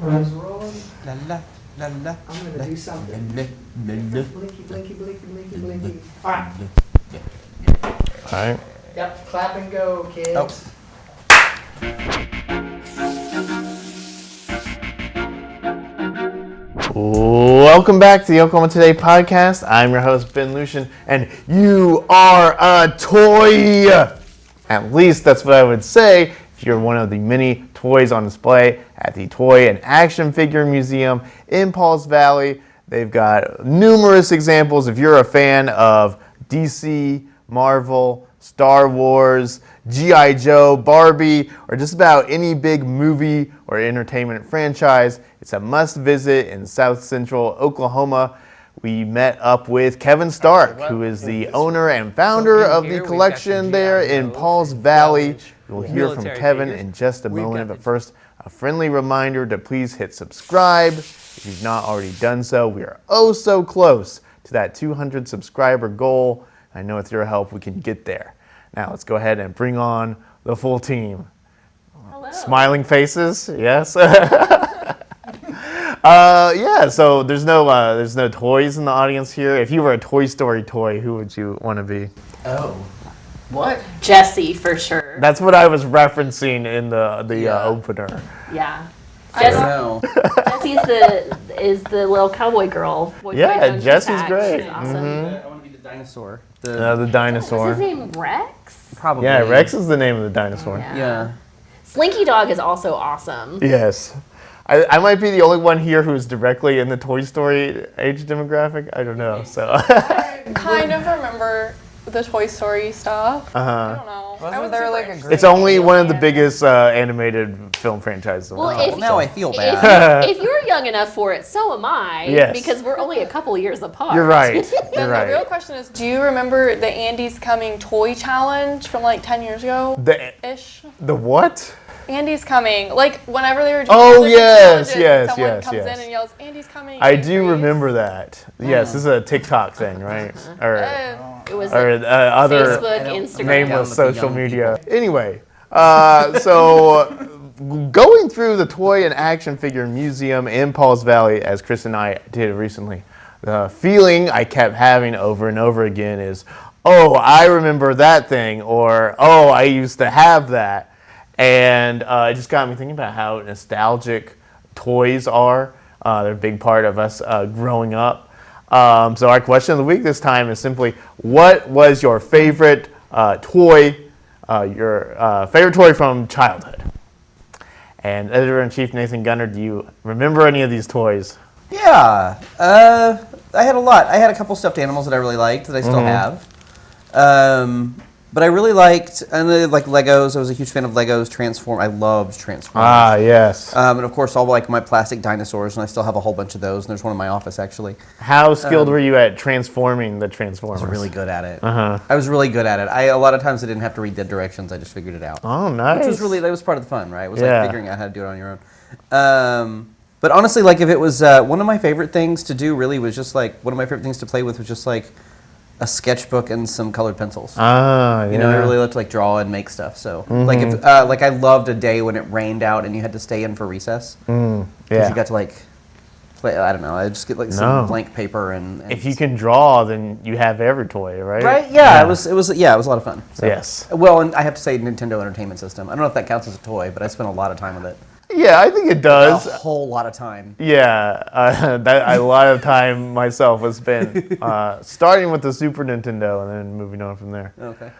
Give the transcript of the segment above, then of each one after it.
Eyes rolling. La la la la. I'm gonna do something. Blinky, blinky, blinky, blinky, blinky. All right. All right. Yep. Clap and go, kids. Oh. Welcome back to the Oklahoma Today podcast. I'm your host, Ben Lucian, and you are a toy. At least that's what I would say if you're one of the many toys on display at the Toy and Action Figure Museum in Pauls Valley. They've got numerous examples. If you're a fan of DC, Marvel, Star Wars, G.I. Joe, Barbie, or just about any big movie or entertainment franchise, it's a must visit in South Central Oklahoma. We met up with Kevin Stark, who is the owner and founder of the collection there in Pauls Valley. You'll hear from Kevin in just a moment, but first, a friendly reminder to please hit subscribe if you've not already done so. We are oh so close to that 200 subscriber goal. I know with your help we can get there. Now let's go ahead and bring on the full team. Hello. Smiling faces, yes. So there's no toys in the audience here. If you were a Toy Story toy, who would you want to be? Oh. What? Jessie for sure. That's what I was referencing in the opener. Yeah. I don't know. Jessie's is the little cowboy girl. voiced by Yeah, Joan Jessie's Cusack. great. She's awesome. I want to be the dinosaur. The dinosaur. What's his name? Rex? Probably. Yeah, Rex is the name of the dinosaur. Yeah. Slinky Dog is also awesome. Yes. I might be the only one here who's directly in the Toy Story age demographic. I don't know. So. I kind of remember the Toy Story stuff. I don't know. Wasn't there like a It's only one of the biggest animated film franchises. Well, Well, now I feel bad. If you're young enough for it, so am I. Yes. Because we're only a couple years apart. You're right. Then the real question is, do you remember the Andy's Coming toy challenge from like 10 years ago? Ish. The what? Andy's Coming. Like whenever they were doing Oh, the yes, challenges, yes, someone yes, comes yes. in and yells, Andy's Coming. I and do freeze. remember that. Yes, this is a TikTok thing, right? Or It was other Facebook, Instagram. nameless Down with the social young media. Anyway, so going through the Toy and Action Figure Museum in Pauls Valley, as Chris and I did recently, the feeling I kept having over and over again is, oh, I remember that thing, or oh, I used to have that. And it just got me thinking about how nostalgic toys are. They're a big part of us growing up. So our question of the week this time is simply, what was your favorite toy, your favorite toy from childhood? And Editor-in-Chief Nathan Gunner, do you remember any of these toys? Yeah. I had a lot. I had a couple stuffed animals that I really liked that I still have. But I really liked, like Legos. I was a huge fan of Legos. I loved Transformers. Ah, yes. And of course, all like my plastic dinosaurs, and I still have a whole bunch of those. And there's one in my office actually. How skilled were you at transforming the Transformers? I was really good at it. Uh-huh. I was really good at it. A lot of times I didn't have to read the directions. I just figured it out. Oh, nice. That was part of the fun, right? It was Yeah. like figuring out how to do it on your own. But honestly, like if it was one of my favorite things to do, really was just like one of my favorite things to play with was just like a sketchbook and some colored pencils. Ah, yeah. You know, I really loved to like draw and make stuff. So like if like I loved a day when it rained out and you had to stay in for recess. Because Yeah. you got to like play. I don't know. I just get like some blank paper and If you can draw, then you have every toy, right? right. Yeah, it was a lot of fun. So. Yes. Well, and I have to say Nintendo Entertainment System. I don't know if that counts as a toy, but I spent a lot of time with it. Yeah, I think it does. A whole lot of time. Yeah, a lot of time myself was spent starting with the Super Nintendo and then moving on from there. Okay.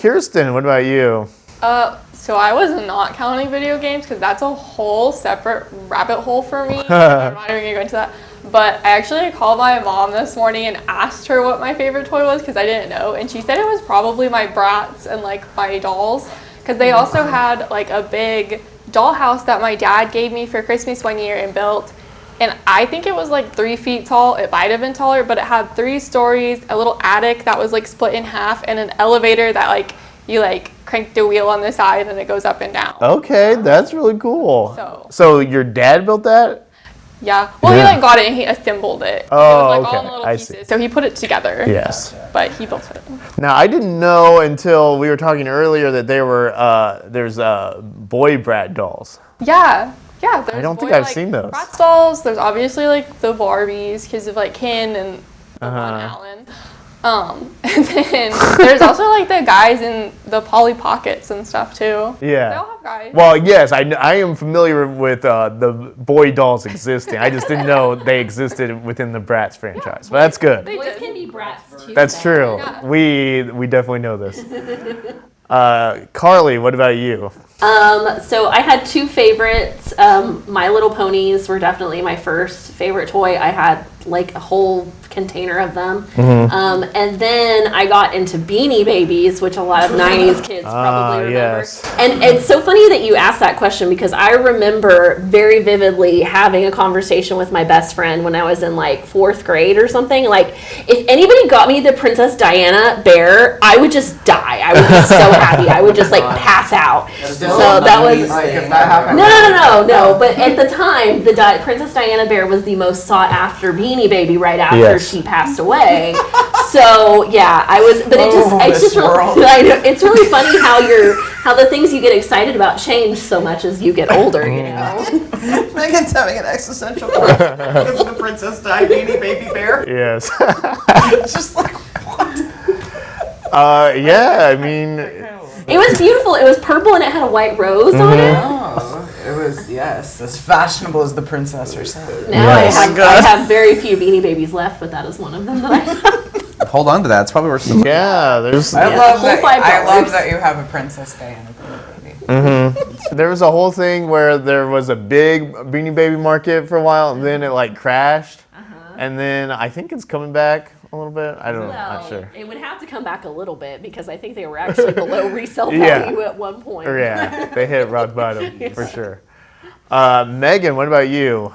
Kirsten, what about you? So I was not counting video games because that's a whole separate rabbit hole for me. I'm not even gonna go into that. But I actually called my mom this morning and asked her what my favorite toy was because I didn't know, and she said it was probably my Bratz and like my dolls because they also had like a big dollhouse that my dad gave me for Christmas one year and built, and I think it was like 3 feet tall. It might have been taller, but it had 3 stories, a little attic that was like split in half, and an elevator that like you like crank the wheel on the side and it goes up and down. Okay, that's really cool. So your dad built that? Yeah. Well, he like got it and he assembled it. Oh, it was like okay. all in little I pieces. see. So he put it together. Yes. But he built it. Now, I didn't know until we were talking earlier that there's boy brat dolls. Yeah. Yeah, there's I don't think boy, I've like, seen those. Bratz dolls. There's obviously like the Barbies because of like Ken and the one Allen. And then there's also like the guys in the Polly Pockets and stuff too. Yeah. They all have guys. Well, yes, I am familiar with the boy dolls existing. I just didn't know they existed within the Bratz franchise. But that's good. They Boys did. can be brats too. That's true. Yeah. We definitely know this. Carly, what about you? So I had two favorites. My Little Ponies were definitely my first favorite toy. I had like a whole container of them. And then I got into Beanie Babies, which a lot of 90s kids probably remember. Yes. And it's so funny that you asked that question because I remember very vividly having a conversation with my best friend when I was in like 4th grade or something. Like, if anybody got me the Princess Diana bear, I would just die. I would be so happy. I would just like pass out. So that was... Like, if that happened. No. But at the time, the Princess Diana bear was the most sought after Beanie Baby right after Yes. she passed away. So yeah, I was. But it's just really, I know, it's really funny how the things you get excited about change so much as you get older. You know. Megan's having an existential crisis because the princess died, Beanie Baby Bear. Yes. It's just like, what? Yeah, I mean, It was beautiful. It was purple and it had a white rose on it. Oh, it was, yes, as fashionable as the princess herself. Now Yes. I have very few Beanie Babies left, but that is one of them that I have. Hold on to that. It's probably worth some. yeah, there's I Yeah, love whole that. $5. I love that you have a Princess Diana baby. there was a whole thing where there was a big Beanie Baby market for a while, and then it like crashed, and then I think it's coming back a little bit. I don't know, I'm not sure. It would have to come back a little bit because I think they were actually below resale Yeah. value at one point. Or, yeah, they hit rock bottom for sure. Megan, what about you?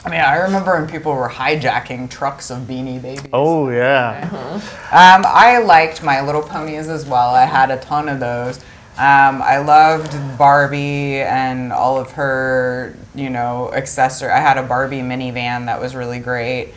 I mean, I remember when people were hijacking trucks of Beanie Babies. Oh yeah, I liked My Little Ponies as well. I had a ton of those. I loved Barbie and all of her, accessory. I had a Barbie minivan that was really great.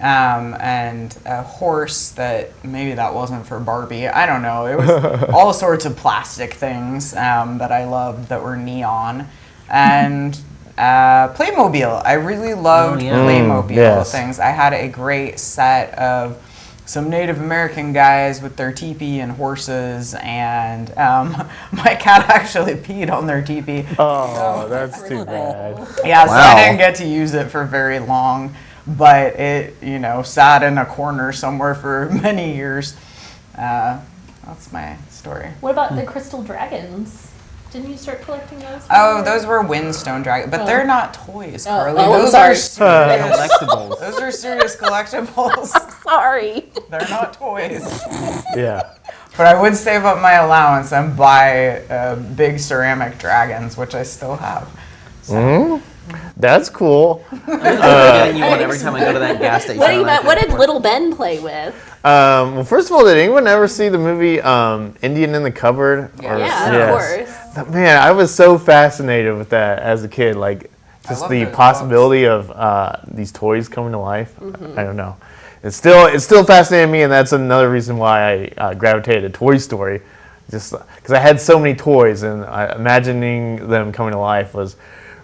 And a horse that maybe that wasn't for Barbie. I don't know. It was all sorts of plastic things that I loved that were neon. And Playmobil. I really loved Playmobil yes. things. I had a great set of some Native American guys with their teepee and horses, and my cat actually peed on their teepee. oh that's too bad. Yeah, so Wow. I didn't get to use it for very long, but it, sat in a corner somewhere for many years. That's my story. What about the crystal dragons? Didn't you start collecting those? Oh, those were Windstone Dragons, but they're not toys, Carly. I'm those sorry. are serious. Collectibles. Those are serious collectibles. Sorry. They're not toys. Yeah. But I would save up my allowance and buy big ceramic dragons, which I still have. That's cool. Getting you one every time I go to that gas station. What do you and I What did think, little Ben play with? Well, first of all, did anyone ever see the movie Indian in the Cupboard? Yeah. Yeah, Yes. of course. Man, I was so fascinated with that as a kid. Like, just love the those possibility of these toys coming to life. I don't know. It's still fascinating me, and that's another reason why I gravitated to Toy Story. Just because I had so many toys, and imagining them coming to life was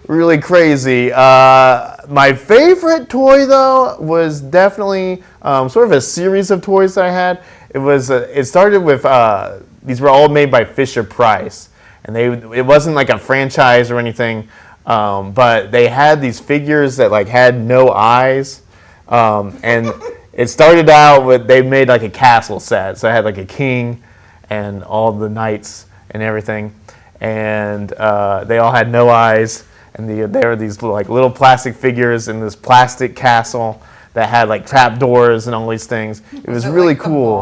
really crazy. My favorite toy, though, was definitely sort of a series of toys that I had. It started with these were all made by Fisher-Price, and it wasn't like a franchise or anything, but they had these figures that like had no eyes, and it started out with they made like a castle set, so I had like a king and all the knights and everything, and they all had no eyes. And there were these like little plastic figures in this plastic castle that had like trap doors and all these things. It was really like cool.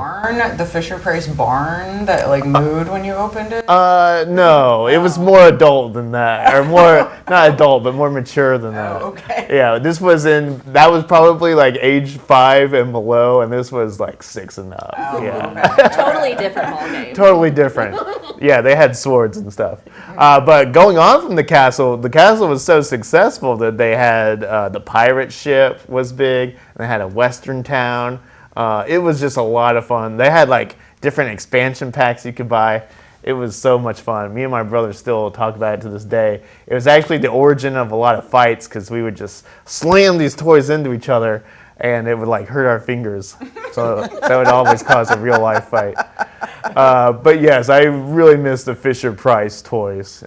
The Fisher-Price barn that like moved when you opened it? No, it was more adult than that, or more not adult, but more mature than that. Oh, okay. Yeah, that was probably like age 5 and below, and this was like 6 and up. Yeah. Okay. Totally different ballgame. Totally different. Yeah, they had swords and stuff. But going on from the castle was so successful that they had the pirate ship was big. And they had a western town. It was just a lot of fun. They had like different expansion packs you could buy. It was so much fun. Me and my brother still talk about it to this day. It was actually the origin of a lot of fights because we would just slam these toys into each other and it would like hurt our fingers. So that would always cause a real life fight. But yes, I really miss the Fisher-Price toys.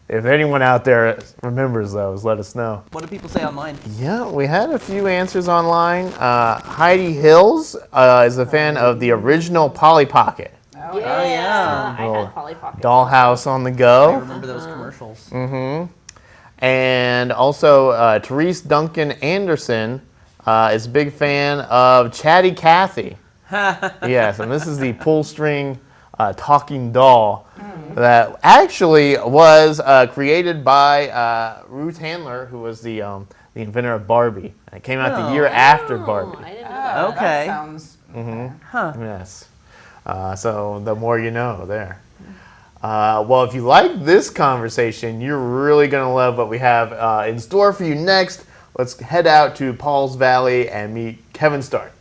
If anyone out there remembers those, let us know. What do people say online? Yeah, we had a few answers online. Heidi Hills is a fan of the original Polly Pocket. Yeah. I Little had Polly Pocket. Dollhouse on the I go. remember those commercials. And also, Therese Duncan Anderson is a big fan of Chatty Cathy. Yes, and this is the pull string talking doll that actually was created by Ruth Handler, who was the inventor of Barbie. And it came out the year after Barbie. I didn't know that. Okay. That sounds. Yes. So the more you know there. Well, if you like this conversation, you're really going to love what we have in store for you next. Let's head out to Paul's Valley and meet Kevin Stark.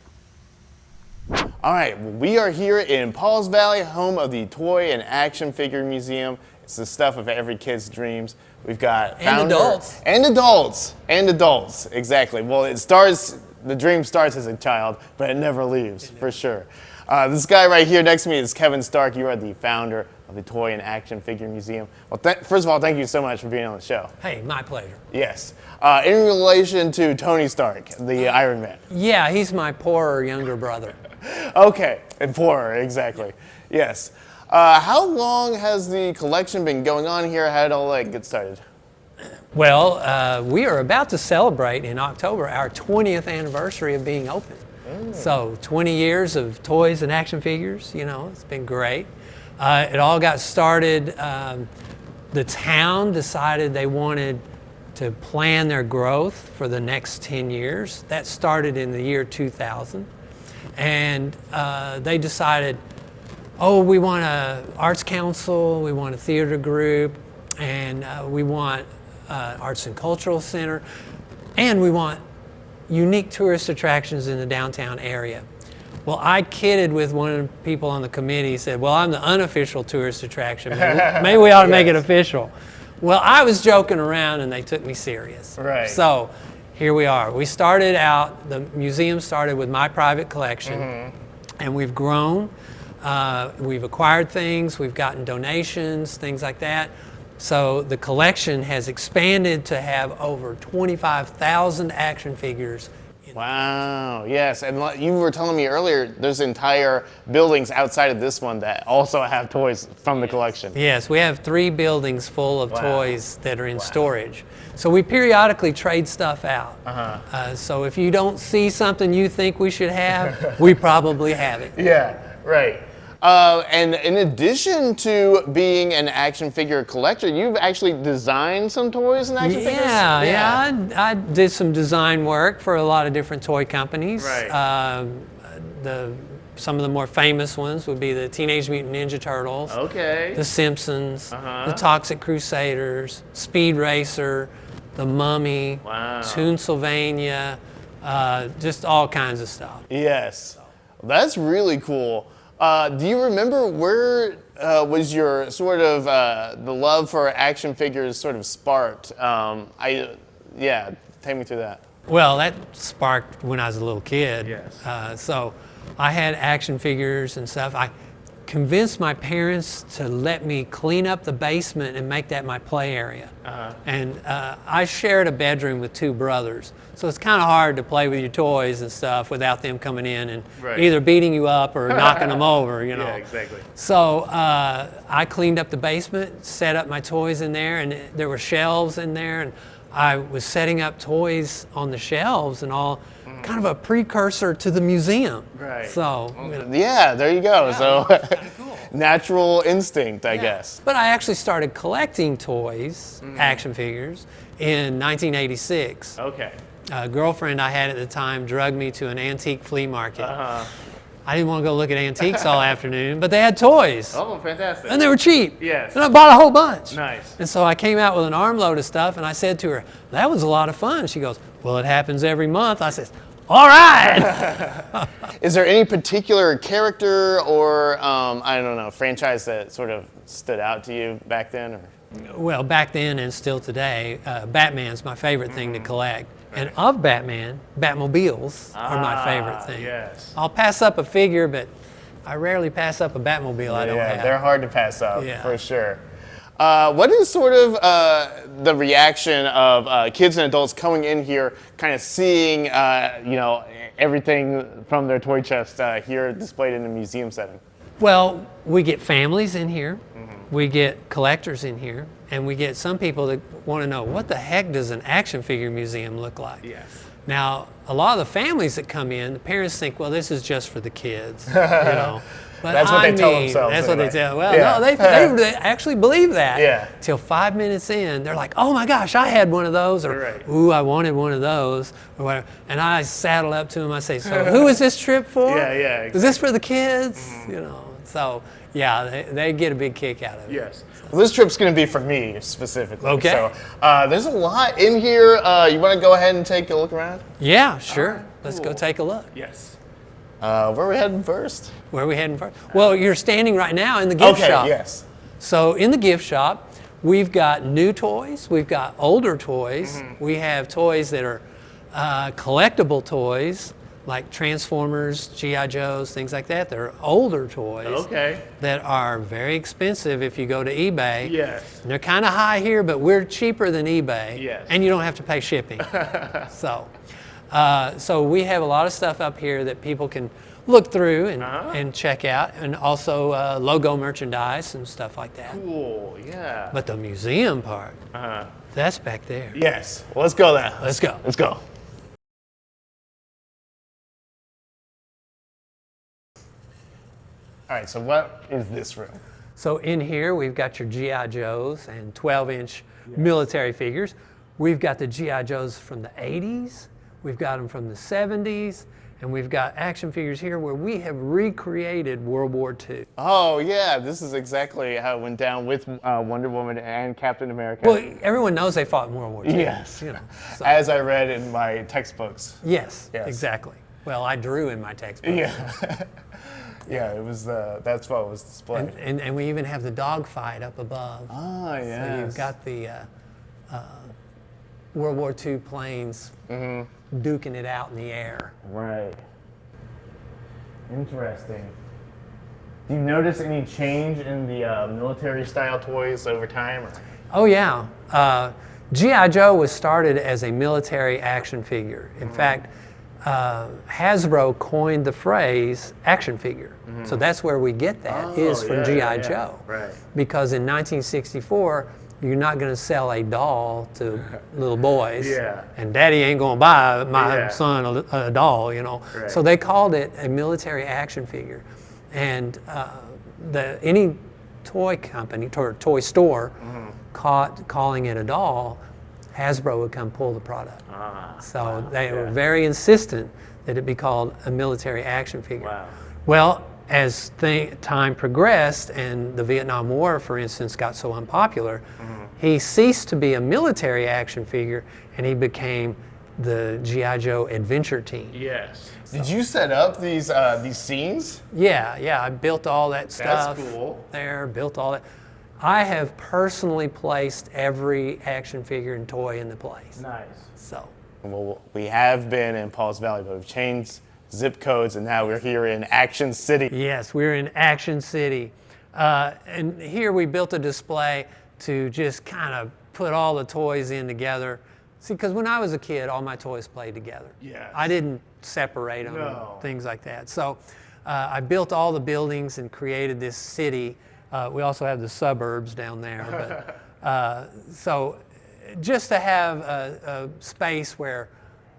All right, we are here in Paul's Valley, home of the Toy and Action Figure Museum. It's the stuff of every kid's dreams. We've got And adults. And adults. And adults, exactly. Well, the dream starts as a child, but it never leaves, for sure. This guy right here next to me is Kevin Stark. You are the founder of the Toy and Action Figure Museum. Well, first of all, thank you so much for being on the show. Hey, my pleasure. Yes. In relation to Tony Stark, the Iron Man. Yeah, he's my poorer younger brother. Okay, and poorer, exactly. Yes. How long has the collection been going on here? How did all that get started? Well, we are about to celebrate in October our 20th anniversary of being open. So 20 years of toys and action figures, it's been great. It all got started, the town decided they wanted to plan their growth for the next 10 years. That started in the year 2000. And they decided, we want an arts council, we want a theater group, and we want arts and cultural center, and we want unique tourist attractions in the downtown area. Well, I kidded with one of the people on the committee, said, well, I'm the unofficial tourist attraction. Maybe we ought to make it official. Well, I was joking around and they took me serious. Right. So here we are. We started out, the museum started with my private collection, and we've grown. We've acquired things, we've gotten donations, things like that. So the collection has expanded to have over 25,000 action figures. Wow, yes. And you were telling me earlier, there's entire buildings outside of this one that also have toys from the collection. Yes, we have 3 buildings full of toys that are in storage. So we periodically trade stuff out. So if you don't see something you think we should have, we probably have it. Yeah, right. And in addition to being an action figure collector, you've actually designed some toys and action figures? Yeah. I did some design work for a lot of different toy companies. Right. Some of the more famous ones would be the Teenage Mutant Ninja Turtles, Okay. the Simpsons, the Toxic Crusaders, Speed Racer, the Mummy, Wow. Toonsylvania, just all kinds of stuff. Yes. That's really cool. Do you remember where was your sort of the love for action figures sort of sparked? Take me through that. Well, that sparked when I was a little kid. Yes. So I had action figures and stuff. I convinced my parents to let me clean up the basement and make that my play area. And I shared a bedroom with 2 brothers. So it's kind of hard to play with your toys and stuff without them coming in and either beating you up or knocking them over, Yeah, exactly. So I cleaned up the basement, set up my toys in there, and there were shelves in there, and I was setting up toys on the shelves and all, kind of a precursor to the museum. Right. So, Yeah, there you go. So cool. natural instinct, I guess. But I actually started collecting toys, action figures, in 1986. Okay. A girlfriend I had at the time drugged me to an antique flea market. I didn't want to go look at antiques all afternoon, but they had toys. Oh, fantastic. And they were cheap. Yes. And I bought a whole bunch. Nice. And so I came out with an armload of stuff, and I said to her, that was a lot of fun. She goes, well, it happens every month. I said, All right. Is there any particular character or, I don't know, franchise that sort of stood out to you back then? Or? Well, back then and still today, Batman's my favorite thing to collect. And of Batman, Batmobiles are my favorite thing. Yes. I'll pass up a figure, but I rarely pass up a Batmobile I don't have. They're hard to pass up, Yeah. for sure. What is sort of the reaction of kids and adults coming in here, kind of seeing, everything from their toy chest here displayed in a museum setting? Well, we get families in here, we get collectors in here, and we get some people that want to know, what the heck does an action figure museum look like? Yes. Now, a lot of the families that come in, the parents think, well, this is just for the kids, you know. But That's what they tell themselves, That's what anyway. they tell. Well, Yeah. no, they actually believe that. Yeah. Till 5 minutes in, they're like, oh my gosh, I had one of those, or Right. ooh, I wanted one of those, or whatever. And I saddle up to them. I say, so who is this trip for? Yeah, Is this for the kids? You know. So yeah, they get a big kick out of it. Yes. Well, this trip's going to be for me specifically. Okay. So there's a lot in here. You want to go ahead and take a look around? Yeah, sure. Let's go cool. take a look. Yes. Where are we heading first? Where are we heading first? Well, you're standing right now in the gift shop. Okay, yes. So in the gift shop, we've got new toys, we've got older toys, we have toys that are collectible toys, like Transformers, G.I. Joes, things like that. They're older toys Okay. that are very expensive if you go to eBay. Yes. And they're kind of high here, but we're cheaper than eBay. Yes. And you don't have to pay shipping. So we have a lot of stuff up here that people can look through and check out, and also logo merchandise and stuff like that. Cool, yeah. But the museum part, that's back there. Yes. Well, let's go then. Let's go. Let's go. All right, so what is this room? So in here, we've got your G.I. Joes and 12-inch military figures. We've got the G.I. Joes from the 80s. We've got them from the 70s. And we've got action figures here where we have recreated World War II. Oh, yeah, this is exactly how it went down with Wonder Woman and Captain America. Well, everyone knows they fought in World War II. Yes. You know, so. As I read in my textbooks. Yes, Yes. exactly. Well, I drew in my textbook. Yeah. Yeah, it was, that's what was displayed. And we even have the dogfight up above. Ah, yes. So you've got the World War II planes duking it out in the air. Right. Interesting. Do you notice any change in the military style toys over time? Or? Oh yeah. G.I. Joe was started as a military action figure. In fact, Hasbro coined the phrase action figure. So that's where we get that, is from G.I. Joe. Right. Because in 1964, you're not going to sell a doll to little boys. Yeah. And daddy ain't going to buy my Yeah. son a doll, you know. Right. So they called it a military action figure. And any toy company or toy store caught calling it a doll, Hasbro would come pull the product. So they were very insistent that it be called a military action figure. Wow. Well, as time progressed and the Vietnam War, for instance, got so unpopular, he ceased to be a military action figure and he became the G.I. Joe Adventure Team. Yes. Did you set up these scenes? Yeah, I built all that stuff. That's cool. There, built all that. I have personally placed every action figure and toy in the place. Nice. So. Well, we have been in Paul's Valley, but we've changed zip codes, and now we're here in Action City. Yes, we're in Action City. And here we built a display to just kind of put all the toys in together. See, because when I was a kid, all my toys played together. Yes. I didn't separate them No. and things like that. So I built all the buildings and created this city. We also have the suburbs down there. But, so just to have a space where,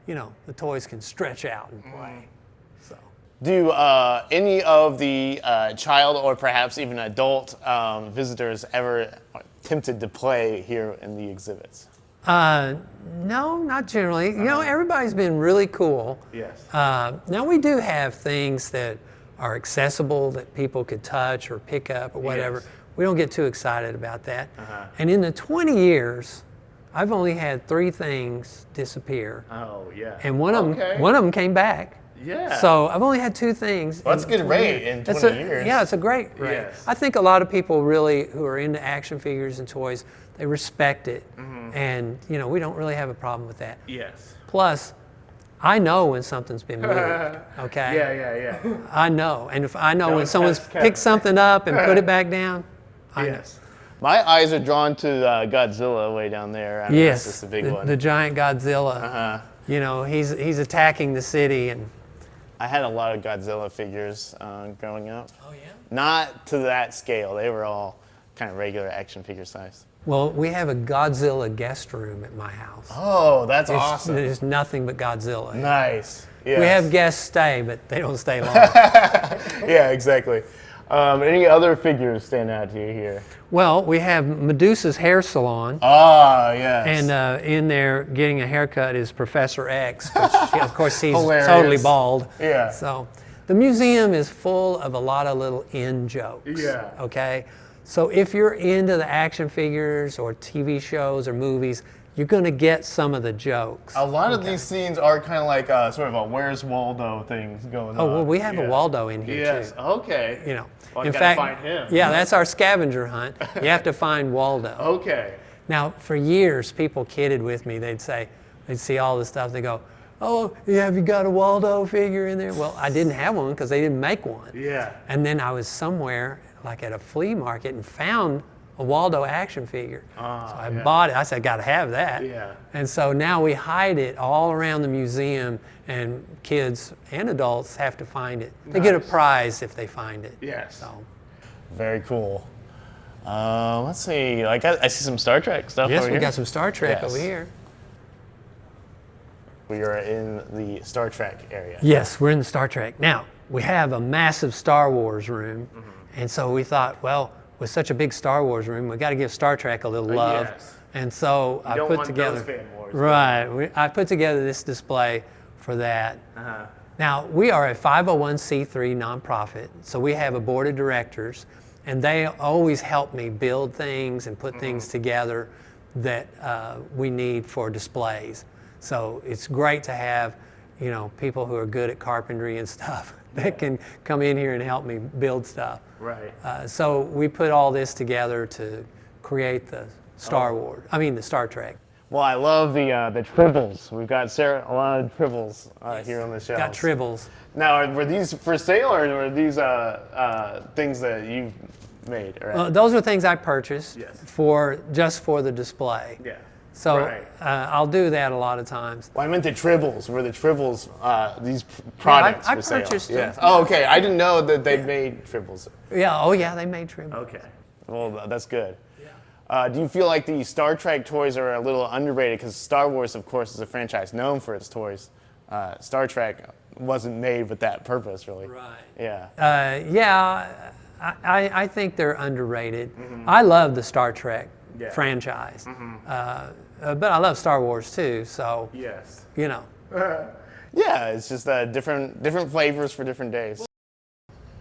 you know, the toys can stretch out and play. So. Do any of the child or perhaps even adult visitors ever tempted to play here in the exhibits? No, not generally. You know, everybody's been really cool. Yes. Now we do have things that are accessible that people could touch or pick up or whatever. Yes. We don't get too excited about that. And in the 20 years I've only had 3 things disappear, Oh, yeah. and one of them came back. Yeah. So I've only had 2 things. Well, that's a in good 20 rate years. in That's 20 years. Yeah, it's a great rate. Yes. I think a lot of people really who are into action figures and toys, they respect it, and we don't really have a problem with that. Yes. Plus, I know when something's been moved. Okay. Yeah. I know, and if I know when was someone's Kevin. picked something up and put it back down, I know. My eyes are drawn to Godzilla way down there. I mean, Yes, that's just a big one. the giant Godzilla. He's attacking the city, and I had a lot of Godzilla figures growing up. oh yeah. Not to that scale. They were all kind of regular action figure size. Well, we have a Godzilla guest room at my house. Oh, that's awesome. There's nothing but Godzilla. Nice. Yes. We have guests stay, but they don't stay long. Yeah, exactly. Any other figures stand out to you here? Well, we have Medusa's hair salon. Ah, yes. And in there getting a haircut is Professor X, which of course he's Hilarious. totally bald. Yeah. So the museum is full of a lot of little in jokes. Yeah. Okay? So if you're into the action figures or TV shows or movies, you're going to get some of the jokes. A lot of these scenes are kind of like sort of a Where's Waldo thing going on. Oh, well, we have a Waldo in here Yes. too. Okay. Well, I in gotta fact, find him. yeah, that's our scavenger hunt. You have to find Waldo. Okay. Now, for years, people kidded with me. They'd see all this stuff. They go, "Oh, yeah, have you got a Waldo figure in there?" Well, I didn't have one because they didn't make one. Yeah. And then I was somewhere, like at a flea market, and found a Waldo action figure. So I bought it. I said, "Got to have that." Yeah. And so now we hide it all around the museum, and kids and adults have to find it. They get a prize if they find it. Yes. So. Very cool. Let's see. I see some Star Trek stuff Yes, over we here. got some Star Trek Yes. over here. We are in the Star Trek area. Yes, we're in the Star Trek. Now, we have a massive Star Wars room, and so we thought, well, with such a big Star Wars room, we got to give Star Trek a little love. Yes. And so I don't put want together, those fan wars. right? I put together this display for that. Now, we are a 501c3 nonprofit, so we have a board of directors, and they always help me build things and put things together that we need for displays. So it's great to have, people who are good at carpentry and stuff that can come in here and help me build stuff. Right. So we put all this together to create the the Star Trek. Well, I love the tribbles. We've got a lot of tribbles here on the shelves. Got tribbles. Now, were these for sale or were these things that you've made? Or Those are things I purchased Yes. just for the display. yeah. So Right. I'll do that a lot of times. Well, I meant the tribbles. Were the tribbles these products I for sale? purchased them. Yes. Oh, okay. I didn't know that they made tribbles. Yeah. Oh, yeah. They made tribbles. Okay. Well, that's good. Do you feel like the Star Trek toys are a little underrated? Because Star Wars, of course, is a franchise known for its toys. Star Trek wasn't made with that purpose, really. Right. Yeah. Yeah. I think they're underrated. I love the Star Trek franchise, but I love Star Wars too. So Yes. Yeah, it's just different flavors for different days.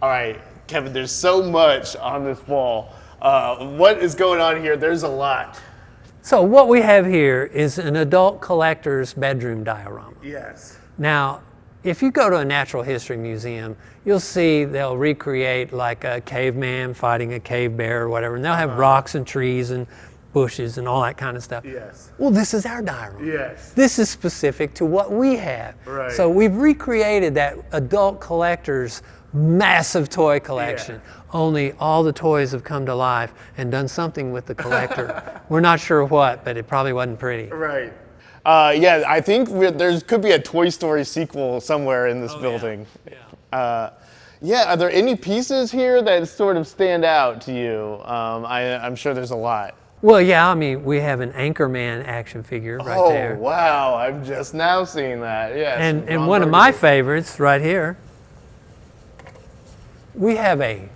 All right, Kevin, there's so much on this wall. What is going on here? There's a lot. So what we have here is an adult collector's bedroom diorama. Yes. Now, if you go to a natural history museum, you'll see they'll recreate like a caveman fighting a cave bear or whatever, and they'll have rocks and trees and bushes and all that kind of stuff. Yes. Well, this is our diorama. Yes. This is specific to what we have. Right. So we've recreated that adult collector's massive toy collection. Only all the toys have come to life and done something with the collector. We're not sure what, but it probably wasn't pretty. Right. Yeah, I think there could be a Toy Story sequel somewhere in this building. Yeah, are there any pieces here that sort of stand out to you? I'm sure there's a lot. Well, yeah, I mean, we have an Anchorman action figure right there. Oh, wow, I'm just now seeing that, yes. And one of my favorites right here, we have a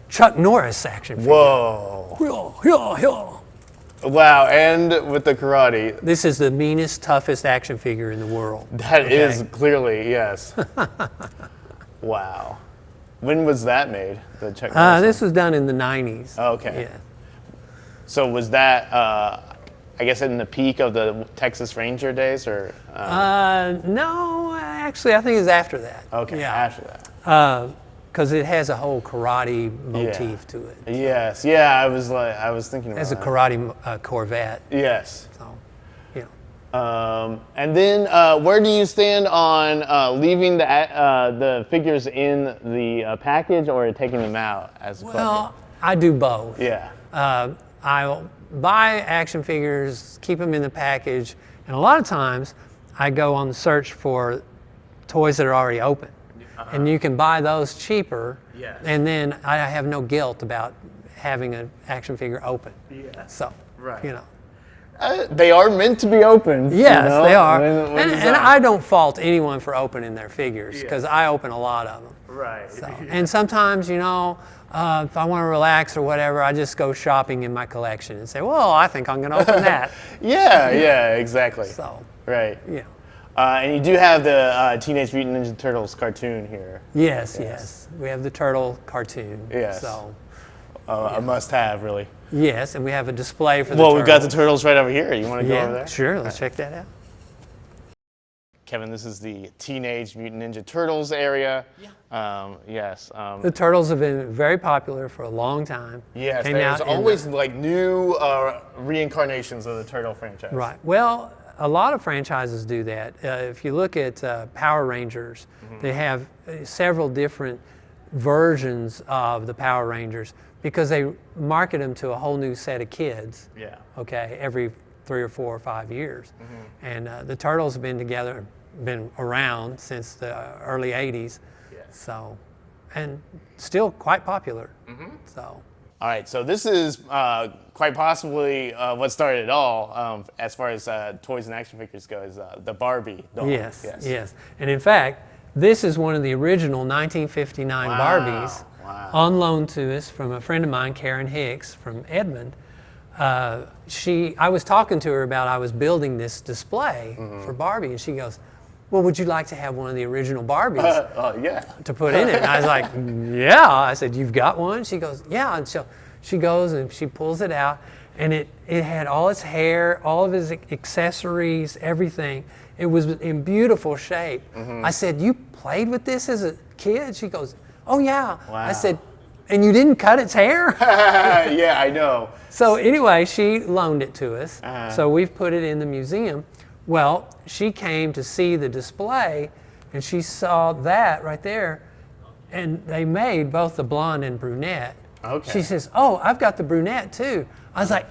Chuck Norris action figure. Whoa. Yeah. Wow, and with the karate. This is the meanest, toughest action figure in the world. That is clearly, yes. Wow. When was that made, the Chuck Norris? This was done in the 90s. Okay. Yeah. So was that I guess in the peak of the Texas Ranger days, or? No, actually, I think it's after that. Okay, Yeah. after that. Because it has a whole karate motif to it. Yes, yeah, I was thinking It about has a that. karate Corvette. Yes. So, yeah. And then where do you stand on leaving the figures in the package or taking them out as a collector? Well, I do both. Yeah. I'll buy action figures, keep them in the package, and a lot of times I go on the search for toys that are already open. And you can buy those cheaper, and then I have no guilt about having an action figure open. Yeah. So, you know. They are meant to be opened. Yes, you know? they are. When And I don't fault anyone for opening their figures, because I open a lot of them. Right. So, and sometimes, you know, if I want to relax or whatever, I just go shopping in my collection and say, well, I think I'm going to open that. Yeah, exactly. So, Right. yeah. And you do have the Teenage Mutant Ninja Turtles cartoon here. Yes. We have the turtle cartoon. Yes. So, A must-have, really. yes, and we have a display for the Well, we've got the turtles. turtles right over here. You want to go over there? Sure. Let's check that out. Kevin, this is the Teenage Mutant Ninja Turtles area. Yeah. Yes. The turtles have been very popular for a long time. Yes, Came there's out in always like new reincarnations of the turtle franchise. Right. Well, a lot of franchises do that. If you look at Power Rangers, they have several different versions of the Power Rangers because they market them to a whole new set of kids. Yeah. Okay, every 3 or 4 or 5 years. And the Turtles have been around since the early 80s. So, and still quite popular. So. All right, so this is quite possibly what started it all, as far as toys and action figures go, is the Barbie doll. Yes. And in fact, this is one of the original 1959 Barbies on loan to us from a friend of mine, Karen Hicks from Edmond. I was talking to her about I was building this display for Barbie, and she goes, well, would you like to have one of the original Barbies to put in it? And I was like, yeah. I said, you've got one? She goes, yeah. And so she goes and she pulls it out, and it had all its hair, all of his accessories, everything. It was in beautiful shape. I said, you played with this as a kid? She goes, oh, yeah. Wow. I said, and you didn't cut its hair? Yeah, I know. So anyway, she loaned it to us. So we've put it in the museum. Well, she came to see the display, and she saw that right there, and they made both the blonde and brunette. Okay. She says, oh, I've got the brunette too. I was like,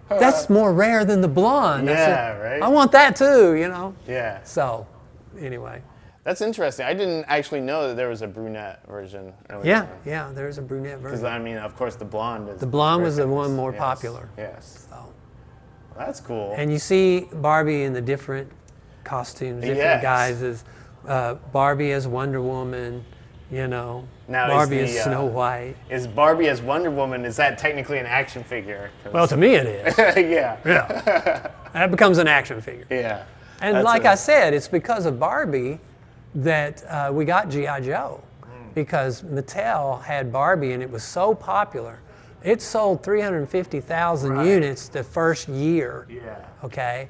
that's more rare than the blonde. I said, right? I want that too, you know? Yeah. So, anyway. That's interesting. I didn't actually know that there was a brunette version earlier. Yeah, there's a brunette version. Because, I mean, of course, the blonde is... The blonde was the famous. one more popular. Yes. So. That's cool. And you see Barbie in the different costumes, different guises. Barbie as Wonder Woman, you know. Now, Barbie as Snow White. Is Barbie as Wonder Woman, is that technically an action figure? Well, to me it is. Yeah. That becomes an action figure. Yeah. And That's like I said, it's because of Barbie that we got G.I. Joe. Because Mattel had Barbie and it was so popular. It sold 350,000 units the first year. Yeah. Okay.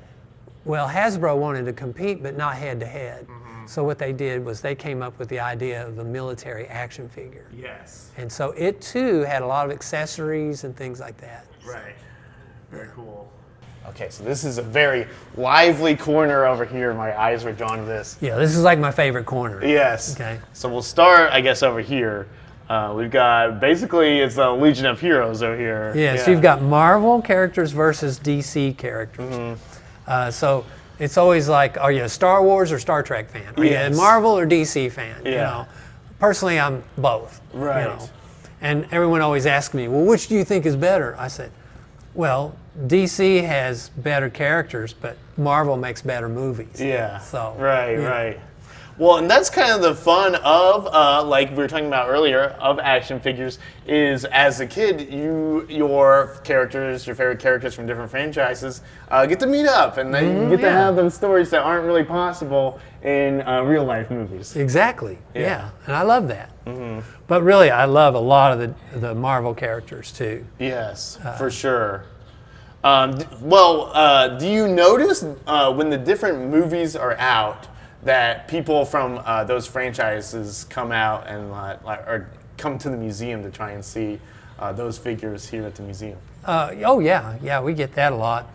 Well, Hasbro wanted to compete, but not head to head. So what they did was they came up with the idea of a military action figure. Yes. And so it too had a lot of accessories and things like that. Right. Very cool. Okay, so this is a very lively corner over here. My eyes were drawn to this. Yeah, this is like my favorite corner. Yes. Okay. So we'll start, I guess, over here. We've got, basically, it's a Legion of Heroes over here. Yes, you've got Marvel characters versus DC characters. So it's always like, are you a Star Wars or Star Trek fan? Are you a Marvel or DC fan? You know, personally, I'm both. Right. You know? And everyone always asks me, well, which do you think is better? I said, well, DC has better characters, but Marvel makes better movies. Yeah. So. Right. Well, and that's kind of the fun of, like we were talking about earlier, of action figures, is as a kid, your favorite characters from different franchises, get to meet up, and then you get to have those stories that aren't really possible in real life movies. Exactly. Yeah. And I love that. But really, I love a lot of the Marvel characters too. Yes, for sure. Do you notice when the different movies are out that people from those franchises come out and or come to the museum to try and see those figures here at the museum? Oh yeah, we get that a lot.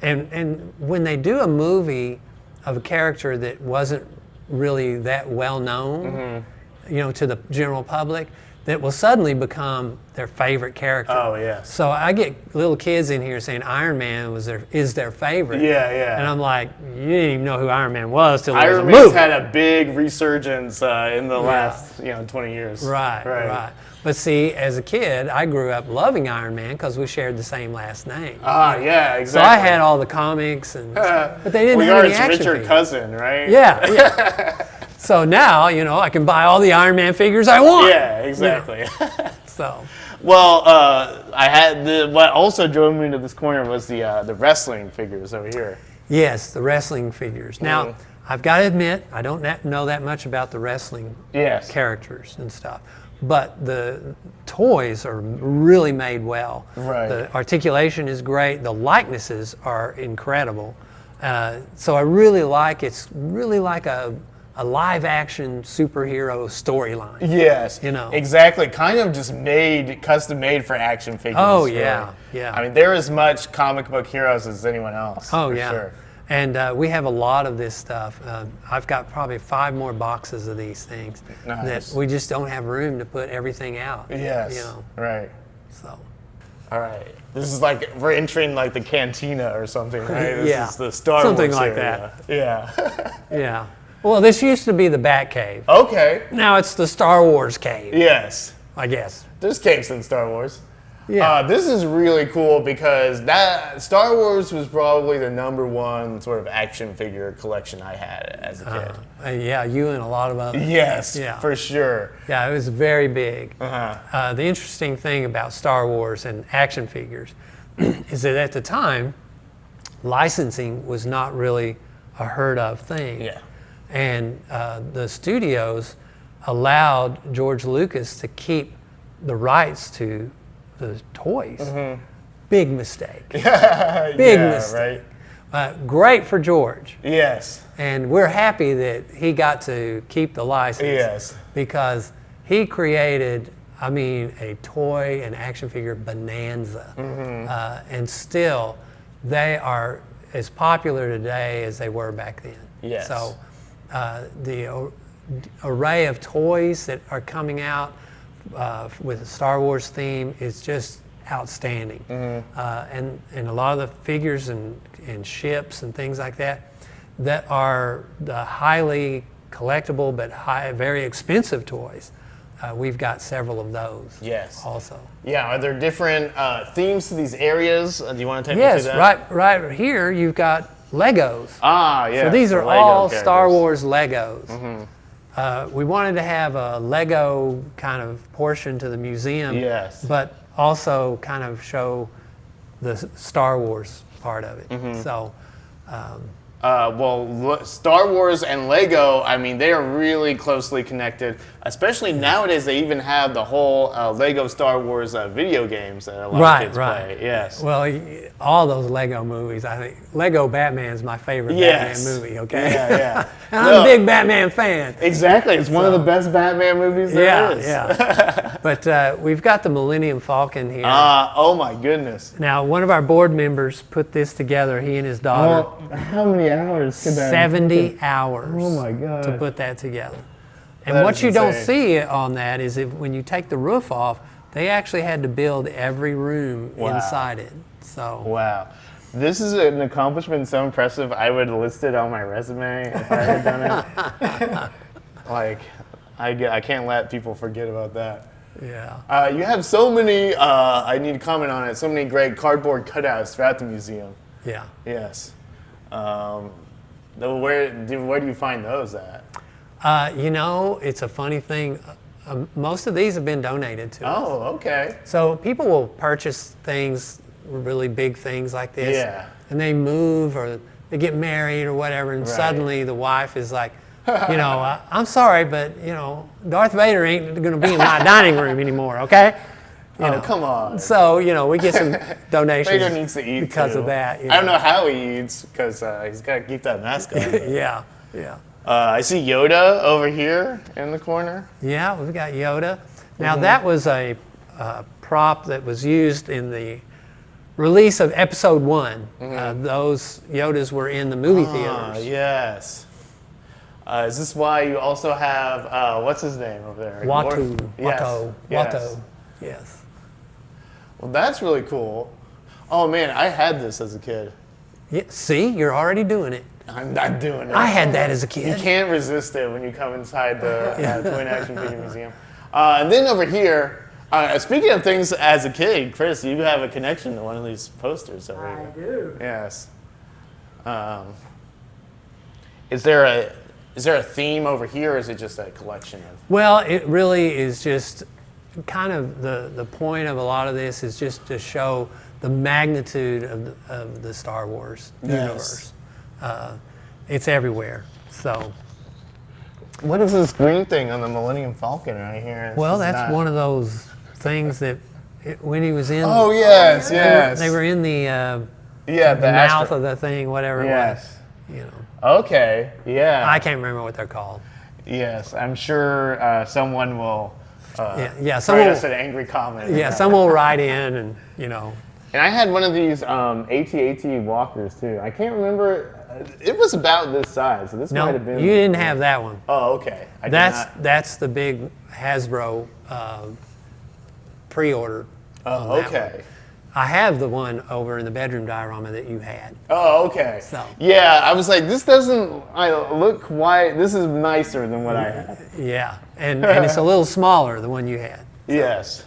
And when they do a movie of a character that wasn't really that well known, to the general public, that will suddenly become their favorite character. Oh, yes. So I get little kids in here saying Iron Man is their favorite. Yeah. And I'm like, you didn't even know who Iron Man was till there was a Iron Man's movie. had a big resurgence in the last 20 years. Right. But see, as a kid, I grew up loving Iron Man because we shared the same last name. Yeah, exactly. So I had all the comics, but they didn't have any action Richard figures. Cousin, right? Yeah. So now, I can buy all the Iron Man figures I want. Yeah, exactly. So. Well, I had what also drove me to this corner was the wrestling figures over here. Yes, the wrestling figures. Now, I've got to admit, I don't know that much about the wrestling characters and stuff, but the toys are really made well. Right. The articulation is great. The likenesses are incredible. So I really like it's really like a live action superhero storyline. Yes, exactly. Kind of just custom made for action figures. Oh really. yeah. I mean, they're as much comic book heroes as anyone else. Oh for yeah. Sure. And we have a lot of this stuff. I've got probably 5 more boxes of these things that we just don't have room to put everything out. Yes. Right. So. All right. This is like we're entering like the cantina or something, right? This is the Star something Wars like area. that. Yeah. Yeah. Well, this used to be the Bat Cave. Okay. Now it's the Star Wars Cave. Yes. I guess. There's caves in Star Wars. Yeah. This is really cool because that Star Wars was probably the #1 sort of action figure collection I had as a kid. Yeah, you and a lot of others. Yes, for sure. Yeah, it was very big. The interesting thing about Star Wars and action figures is that at the time, licensing was not really a heard of thing. Yeah. And the studios allowed George Lucas to keep the rights to the toys. Big mistake. Big mistake. Right. Great for George. Yes. And we're happy that he got to keep the license. Yes. Because he created, a toy and action figure bonanza. And still, they are as popular today as they were back then. Yes. So the array of toys that are coming out with the Star Wars theme is just outstanding. And a lot of the figures and ships and things like that are the highly collectible but very expensive toys. We've got several of those. Yes. Also. Yeah. Are there different themes to these areas? Do you want to take me through that? Yes. Right here you've got Legos. Yeah. So these are Lego all characters. Star Wars Legos. We wanted to have a Lego kind of portion to the museum, but also kind of show the Star Wars part of it. So. Star Wars and Lego, they are really closely connected, especially nowadays they even have the whole Lego Star Wars video games that a lot of kids play. Yes. Well, all those Lego movies, I think Lego Batman is my favorite Batman movie, okay? Yeah. And I'm a big Batman fan. Exactly. It's one of the best Batman movies there is. Yeah. But we've got the Millennium Falcon here. Oh my goodness. Now, one of our board members put this together, he and his daughter. How many hours could that 70 hours Oh my God. to put that together. And That what is you don't insane. see on that is when you take the roof off, they actually had to build every room inside it. So Wow. This is an accomplishment so impressive, I would list it on my resume if I had done it. I can't let people forget about that. yeah. You have so many, I need to comment on it, so many great cardboard cutouts throughout the museum. Yeah. Yes. Where do you find those at? It's a funny thing. Most of these have been donated to us. Oh, okay. So people will purchase things, really big things like this. Yeah. And they move or they get married or whatever, and suddenly the wife is like, I'm sorry, but Darth Vader ain't going to be in my dining room anymore, okay? Oh, know. come on. So, we get some donations Vader needs to eat because too. of that. I don't know how he eats because he's got to keep that mask on. Yeah. I see Yoda over here in the corner. Yeah, we've got Yoda. Now, that was a prop that was used in the release of Episode 1. Those Yodas were in the movie theaters. Yes. Is this why you also have, what's his name over there? Watto. Yes. Well, that's really cool. Oh, man, I had this as a kid. Yeah, see, you're already doing it. I'm not doing it. I had that as a You kid. can't resist it when you come inside the Toy and Action Figure Museum. And then over here, speaking of things as a kid, Chris, you have a connection to one of these posters over here. I do. Yes. Is there a theme over here, or is it just a collection of? Well, it really is just kind of the point of a lot of this is just to show the magnitude of the Star Wars universe. It's everywhere. So. What is this green thing on the Millennium Falcon right here? Well, that's one of those things that when he was in. Oh yes, yes. They were in the the mouth of the thing, whatever it was. Okay. Yeah. I can't remember what they're called. Yes, I'm sure someone will. Write someone us an angry comment. Yeah, someone will write in and And I had one of these AT-AT walkers too. I can't remember. It was about this size, so this might have been. You didn't have that one. Oh, okay. That's the big Hasbro pre-order. Oh, okay. I have the one over in the bedroom diorama that you had. Oh, okay. So. Yeah, I was like, this doesn't look quite. This is nicer than what I had. Yeah, and it's a little smaller, the one you had. So. Yes.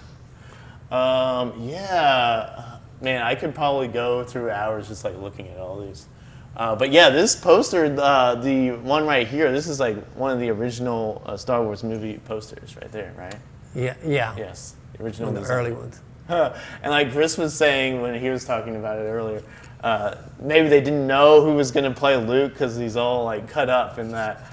Yeah. Man, I could probably go through hours just like looking at all these. But yeah, this poster, the one right here, this is like one of the original Star Wars movie posters right there, right? Yeah. Yes, the original. One of the early ones. And like Chris was saying when he was talking about it earlier, maybe they didn't know who was going to play Luke because he's all like cut up in that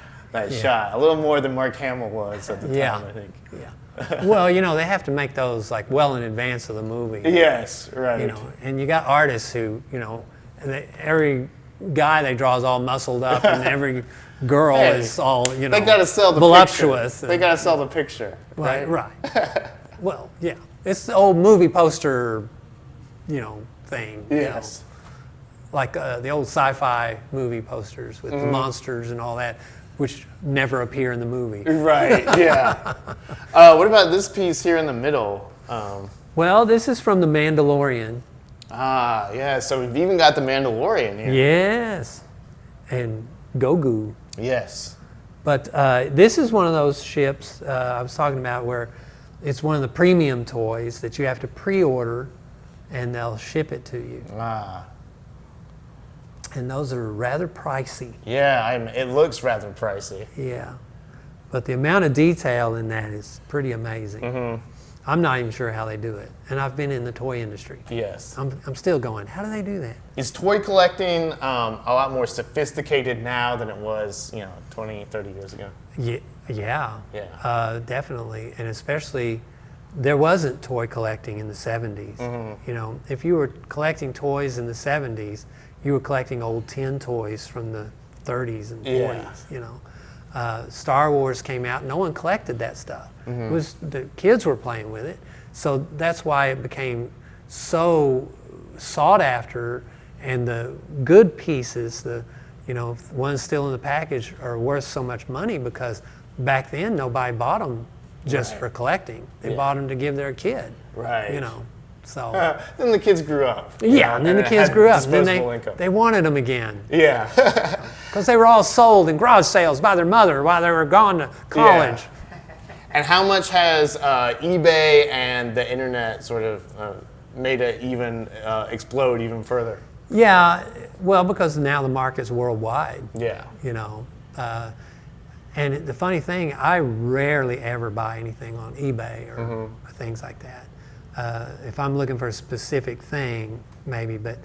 shot. A little more than Mark Hamill was at the time, I think. Yeah. Well, they have to make those like well in advance of the movie. Yes, right. And you got artists who, every guy they draw is all muscled up, and every girl is all, they got to sell the voluptuous. Picture. They got to sell the picture. Right. Well, yeah. It's the old movie poster, thing. Yes. Like the old sci-fi movie posters with the monsters and all that, which never appear in the movie. Right, yeah. What about this piece here in the middle? Well, this is from The Mandalorian. Ah, yeah, so we've even got the Mandalorian here. Yes. And Grogu. Yes. But this is one of those ships I was talking about where it's one of the premium toys that you have to pre-order and they'll ship it to you. Ah. And those are rather pricey. Yeah, it looks rather pricey. Yeah. But the amount of detail in that is pretty amazing. I'm not even sure how they do it. And I've been in the toy industry. Yes. I'm still going, how do they do that? Is toy collecting a lot more sophisticated now than it was, 20, 30 years ago? Yeah. Yeah. Definitely. And especially, there wasn't toy collecting in the 70s. If you were collecting toys in the 70s, you were collecting old tin toys from the 30s and 40s, Star Wars came out, no one collected that stuff. It was the kids were playing with it. So that's why it became so sought after, and the good pieces, the ones still in the package are worth so much money because back then nobody bought them just for collecting. They bought them to give their kid. Right. So then the kids grew up. And then the kids grew up. Then income. they wanted them again. Yeah. Because they were all sold in garage sales by their mother while they were gone to college. Yeah. And how much has eBay and the internet sort of made it even explode even further? Yeah, well, because now the market's worldwide. Yeah. And the funny thing, I rarely ever buy anything on eBay or things like that. If I'm looking for a specific thing, maybe, but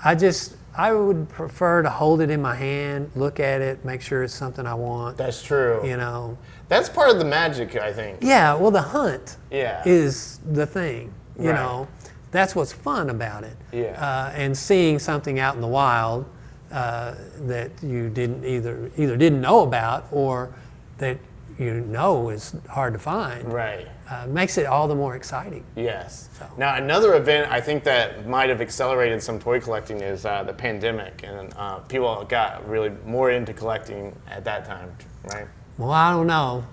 I would prefer to hold it in my hand, look at it, make sure it's something I want. That's true. You know. That's part of the magic, I think. Yeah, well, the hunt Yeah. is the thing. You Right. know, that's what's fun about it. Yeah. And seeing something out in the wild that you either didn't know about or that is hard to find. Right. Makes it all the more exciting. Yes. So. Now, another event I think that might have accelerated some toy collecting is the pandemic, and people got really more into collecting at that time, right? Well, I don't know.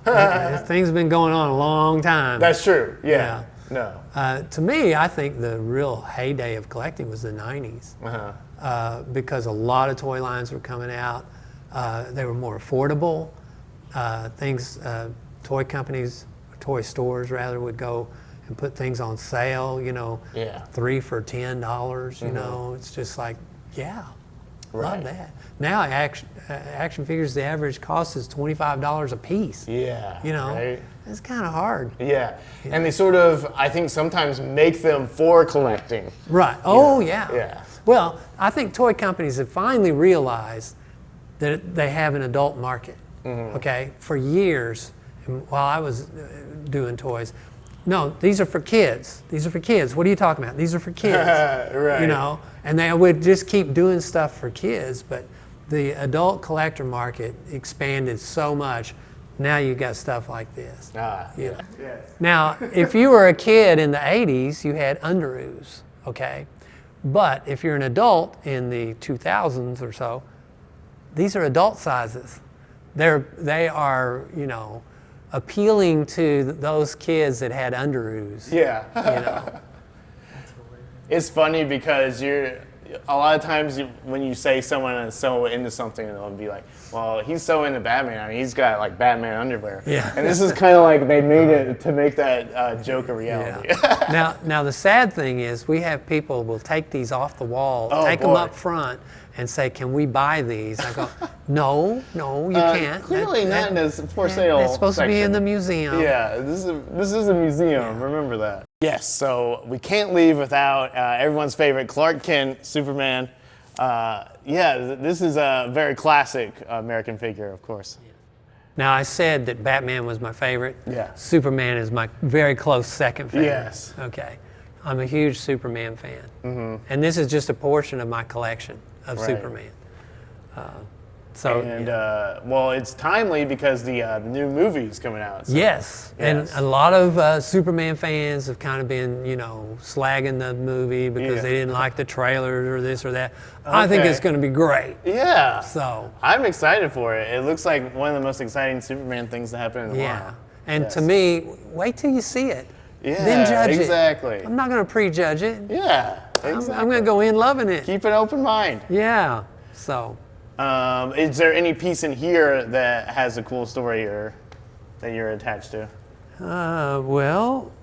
Things have been going on a long time. That's true. Yeah. No. To me, I think the real heyday of collecting was the 90s because a lot of toy lines were coming out. They were more affordable. Toy companies, toy stores rather, would go and put things on sale, 3 for $10, you know. It's just like, love that. Now action figures, the average cost is $25 a piece. Yeah. Right? It's kind of hard. Yeah. And they sort of, I think, sometimes make them for collecting. Right. Oh, yeah. Yeah. Well, I think toy companies have finally realized that they have an adult market. Okay? For years, while I was doing toys, no, these are for kids. These are for kids. What are you talking about? These are for kids. Right. And they would just keep doing stuff for kids, but the adult collector market expanded so much. Now you got stuff like this. Yes. Now, if you were a kid in the 80s, you had underoos, okay? But if you're an adult in the 2000s or so, these are adult sizes. They are, appealing to those kids that had underoos. Yeah. It's funny because a lot of times when you say someone is so into something, they'll be like, well, he's so into Batman. I mean, he's got like Batman underwear. Yeah. And this is kind of like they made it to make that joke a reality. Yeah. Now the sad thing is we have people will take these off the wall, take them up front, and say, "Can we buy these?" I go, "No, you can't. Clearly not in this for sale It's supposed to be in section. the museum." Yeah, this is a museum. Remember that. Yes, so we can't leave without everyone's favorite Clark Kent, Superman. This is a very classic American figure, of course. Now, I said that Batman was my favorite. Yeah. Superman is my very close second favorite. Yes. Okay. I'm a huge Superman fan. And this is just a portion of my collection of Right. Superman. Well, it's timely because the new movie is coming out. So. Yes, and a lot of Superman fans have kind of been, slagging the movie because they didn't like the trailers or this or that. I think it's going to be great. Yeah. So I'm excited for it. It looks like one of the most exciting Superman things to happen in a while. And to me, wait till you see it. Yeah, Then judge it. exactly. I'm not going to prejudge it. Yeah, exactly. I'm going to go in loving it. Keep an open mind. Yeah. So. Is there any piece in here that has a cool story or that you're attached to? Well,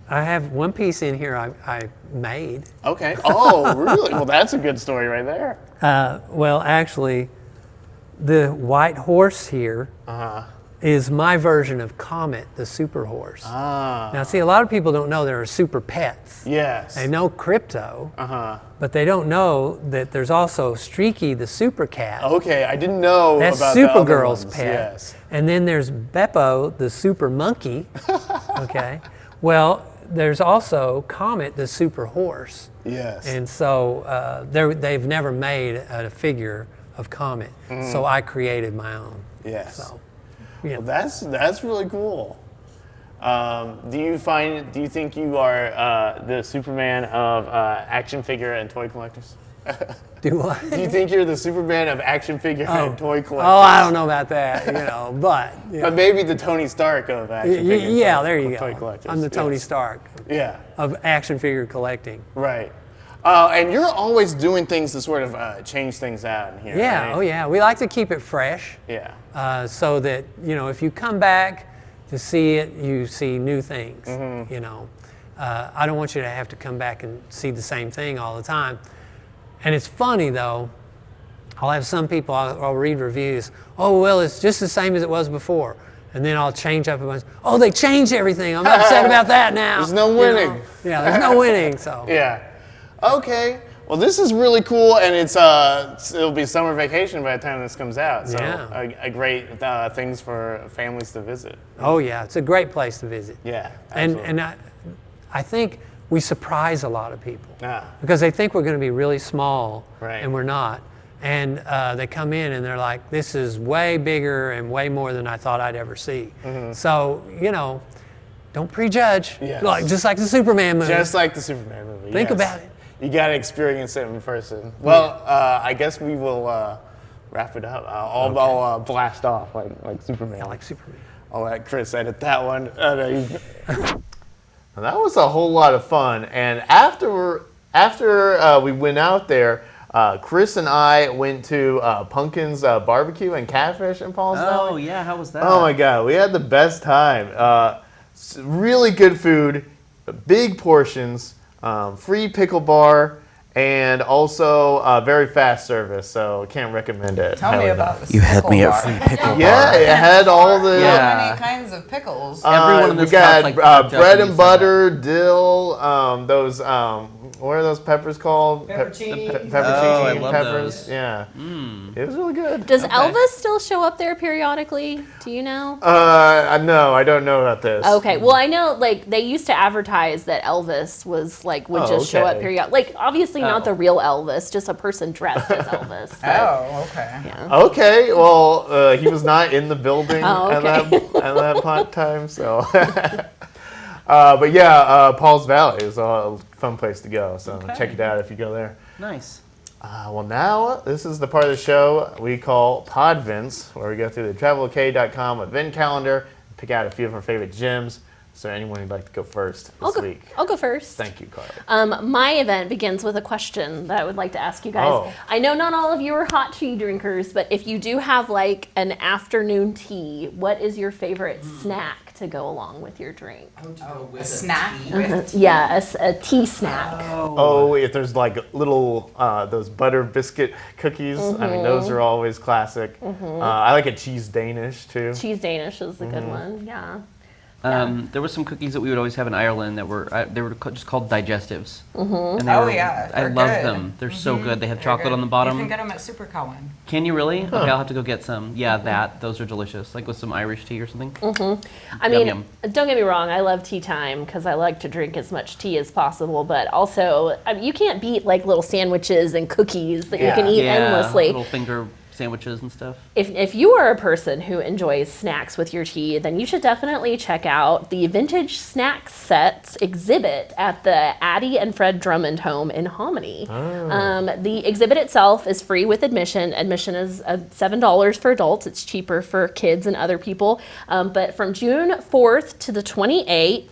I have one piece in here I made. Okay. Oh, really? Well, that's a good story right there. Well, actually, the white horse here is my version of Comet, the super horse. Now, see, a lot of people don't know there are super pets. Yes. They know Crypto, but they don't know that there's also Streaky, the super cat. Okay, I didn't know That's about the other Supergirl's ones. pet. Yes. And then there's Beppo, the super monkey. Okay. Well, there's also Comet, the super horse. Yes. And so they've never made a figure of Comet. So I created my own. Yes. So, yeah. Well, that's really cool. Do you think you are the Superman of action figure and toy collectors? Do what? Do you think you're the Superman of action figure and toy collectors? Oh, I don't know about that, but. But maybe the Tony Stark of action figure. Yeah, there you toy go. collectors. I'm the Tony Stark Yeah. of action figure collecting. Right. And you're always doing things to sort of change things out in here. Yeah, right? oh yeah. We like to keep it fresh. Yeah. So that, if you come back to see it, you see new things, I don't want you to have to come back and see the same thing all the time. And it's funny, though. I'll have some people, I'll read reviews, oh, well, it's just the same as it was before. And then I'll change up a bunch. Oh, they changed everything. I'm upset about that now. There's no winning. Yeah, there's no winning, so. Yeah. Okay. Well, this is really cool, and it'll be summer vacation by the time this comes out. So a great things for families to visit. Oh yeah, it's a great place to visit. Yeah. Absolutely. And I think we surprise a lot of people Ah. because they think we're going to be really small, Right. and we're not. And they come in and they're like, this is way bigger and way more than I thought I'd ever see. So, don't prejudge. Yes. Just like the Superman movie. Just like the Superman movie. Think yes. about it. You got to experience it in person. Well, I guess we will wrap it up. I'll blast off like Superman. I like Superman. I'll let Chris edit that one. Now, that was a whole lot of fun. And after we went out there, Chris and I went to Pumpkin's Barbecue and Catfish in Paul's Oh Valley. yeah, how was that? Oh my God, we had the best time. Really good food, big portions, free pickle bar, and also very fast service. So can't recommend it. Tell me highly about enough. this. You had pickle me bar. at free pickle bar. Yeah, it had all the. Yeah. So many kinds of pickles. Everyone in we this got house, like, bread Japanese and butter, dill, those what are those peppers called? Peppercini. Peppercini Oh, I love peppers. those. Yeah, it was really good. Does Elvis still show up there periodically? Do you know? No, I don't know about this. Okay, well I know like they used to advertise that Elvis was like would Oh, just show up okay. periodically. Like obviously not Oh. the real Elvis, just a person dressed as Elvis. But, Oh, okay. yeah. Okay, well, he was not in the building Oh, at that time, so. But Paul's Valley is a fun place to go, so check it out if you go there. Nice. Well, now this is the part of the show we call podvents, where we go through the travelok.com event calendar, pick out a few of our favorite gyms. So anyone who'd like to go first this week? I'll go first. Thank you, Carly. My event begins with a question that I would like to ask you guys. Oh. I know not all of you are hot tea drinkers, but if you do have like an afternoon tea, what is your favorite snack to go along with your drink? A snack with Yeah, a tea snack. Oh, if there's like little those butter biscuit cookies, I mean those are always classic. I like a cheese Danish too. Cheese Danish is a good one. Yeah. There were some cookies that we would always have in Ireland that were just called digestives. And they Oh, were, yeah, I they're love good. them. They're so good. They have They're chocolate good. on the bottom. You can get them at Super Cowan. Can you really? Okay, I'll have to go get some. Yeah, those are delicious. Like with some Irish tea or something. I mean, yum. don't get me wrong, I love tea time because I like to drink as much tea as possible, but also I mean, you can't beat like little sandwiches and cookies that you can eat endlessly. Little finger sandwiches and stuff. If you are a person who enjoys snacks with your tea, then you should definitely check out the Vintage Snack Sets exhibit at the Addie and Fred Drummond home in Hominy. The exhibit itself is free with admission. Admission is $7 for adults. It's cheaper for kids and other people. But from June 4th to the 28th,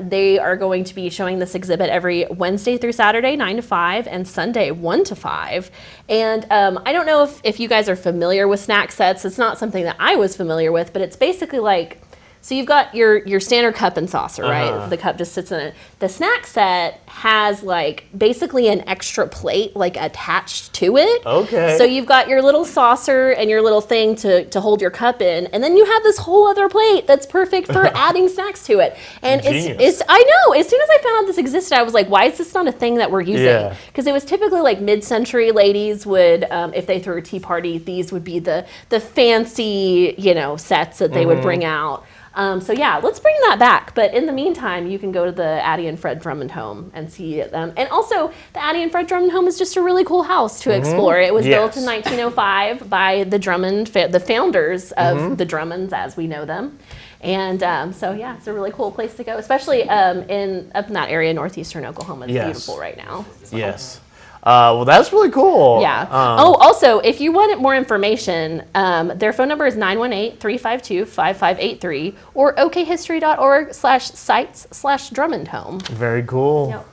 they are going to be showing this exhibit every Wednesday through Saturday, 9 to 5, and Sunday, 1 to 5. And I don't know if you guys are familiar with snack sets. It's not something that I was familiar with, but it's basically like, so you've got your standard cup and saucer, right? The cup just sits in it. The snack set has like basically an extra plate like attached to it. Okay. So you've got your little saucer and your little thing to hold your cup in, and then you have this whole other plate that's perfect for adding snacks to it. And Genius. it's I know, as soon as I found out this existed, I was like, why is this not a thing that we're using? Yeah. Because it was typically like mid-century ladies would, if they threw a tea party, these would be the fancy, sets that they would bring out. So yeah, let's bring that back. But in the meantime, you can go to the Addie and Fred Drummond home and see them. And also, the Addie and Fred Drummond home is just a really cool house to explore. It was built in 1905 by the Drummond, the founders of the Drummonds as we know them. And so yeah, it's a really cool place to go, especially up in that area, northeastern Oklahoma. It's beautiful right now. Yes. Well, that's really cool. Yeah. Also, if you wanted more information, their phone number is 918-352-5583 or okhistory.org/sites/Drummond home. Very cool. Yep.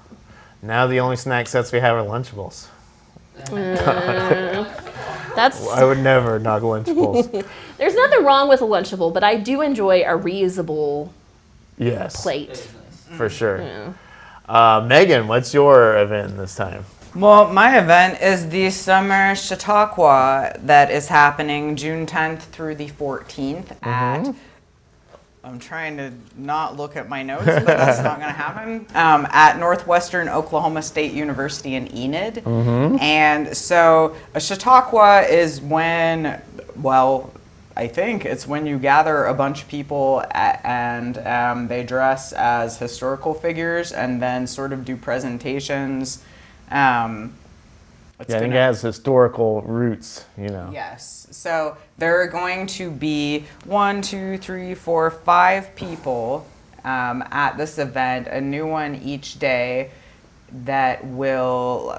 Now the only snack sets we have are Lunchables. That's I would never knock Lunchables. there's nothing wrong with a Lunchable, but I do enjoy a reusable Yes. plate. For sure. Megan, what's your event this time? Well, my event is the Summer Chautauqua that is happening June 10th through the 14th at, I'm trying to not look at my notes, but that's not going to happen, at Northwestern Oklahoma State University in Enid. And so a Chautauqua is when, I think it's when you gather a bunch of people and they dress as historical figures and then sort of do presentations. I think it has historical roots, you know. Yes. So there are going to be 1, 2, 3, 4, 5 people at this event, a new one each day, that will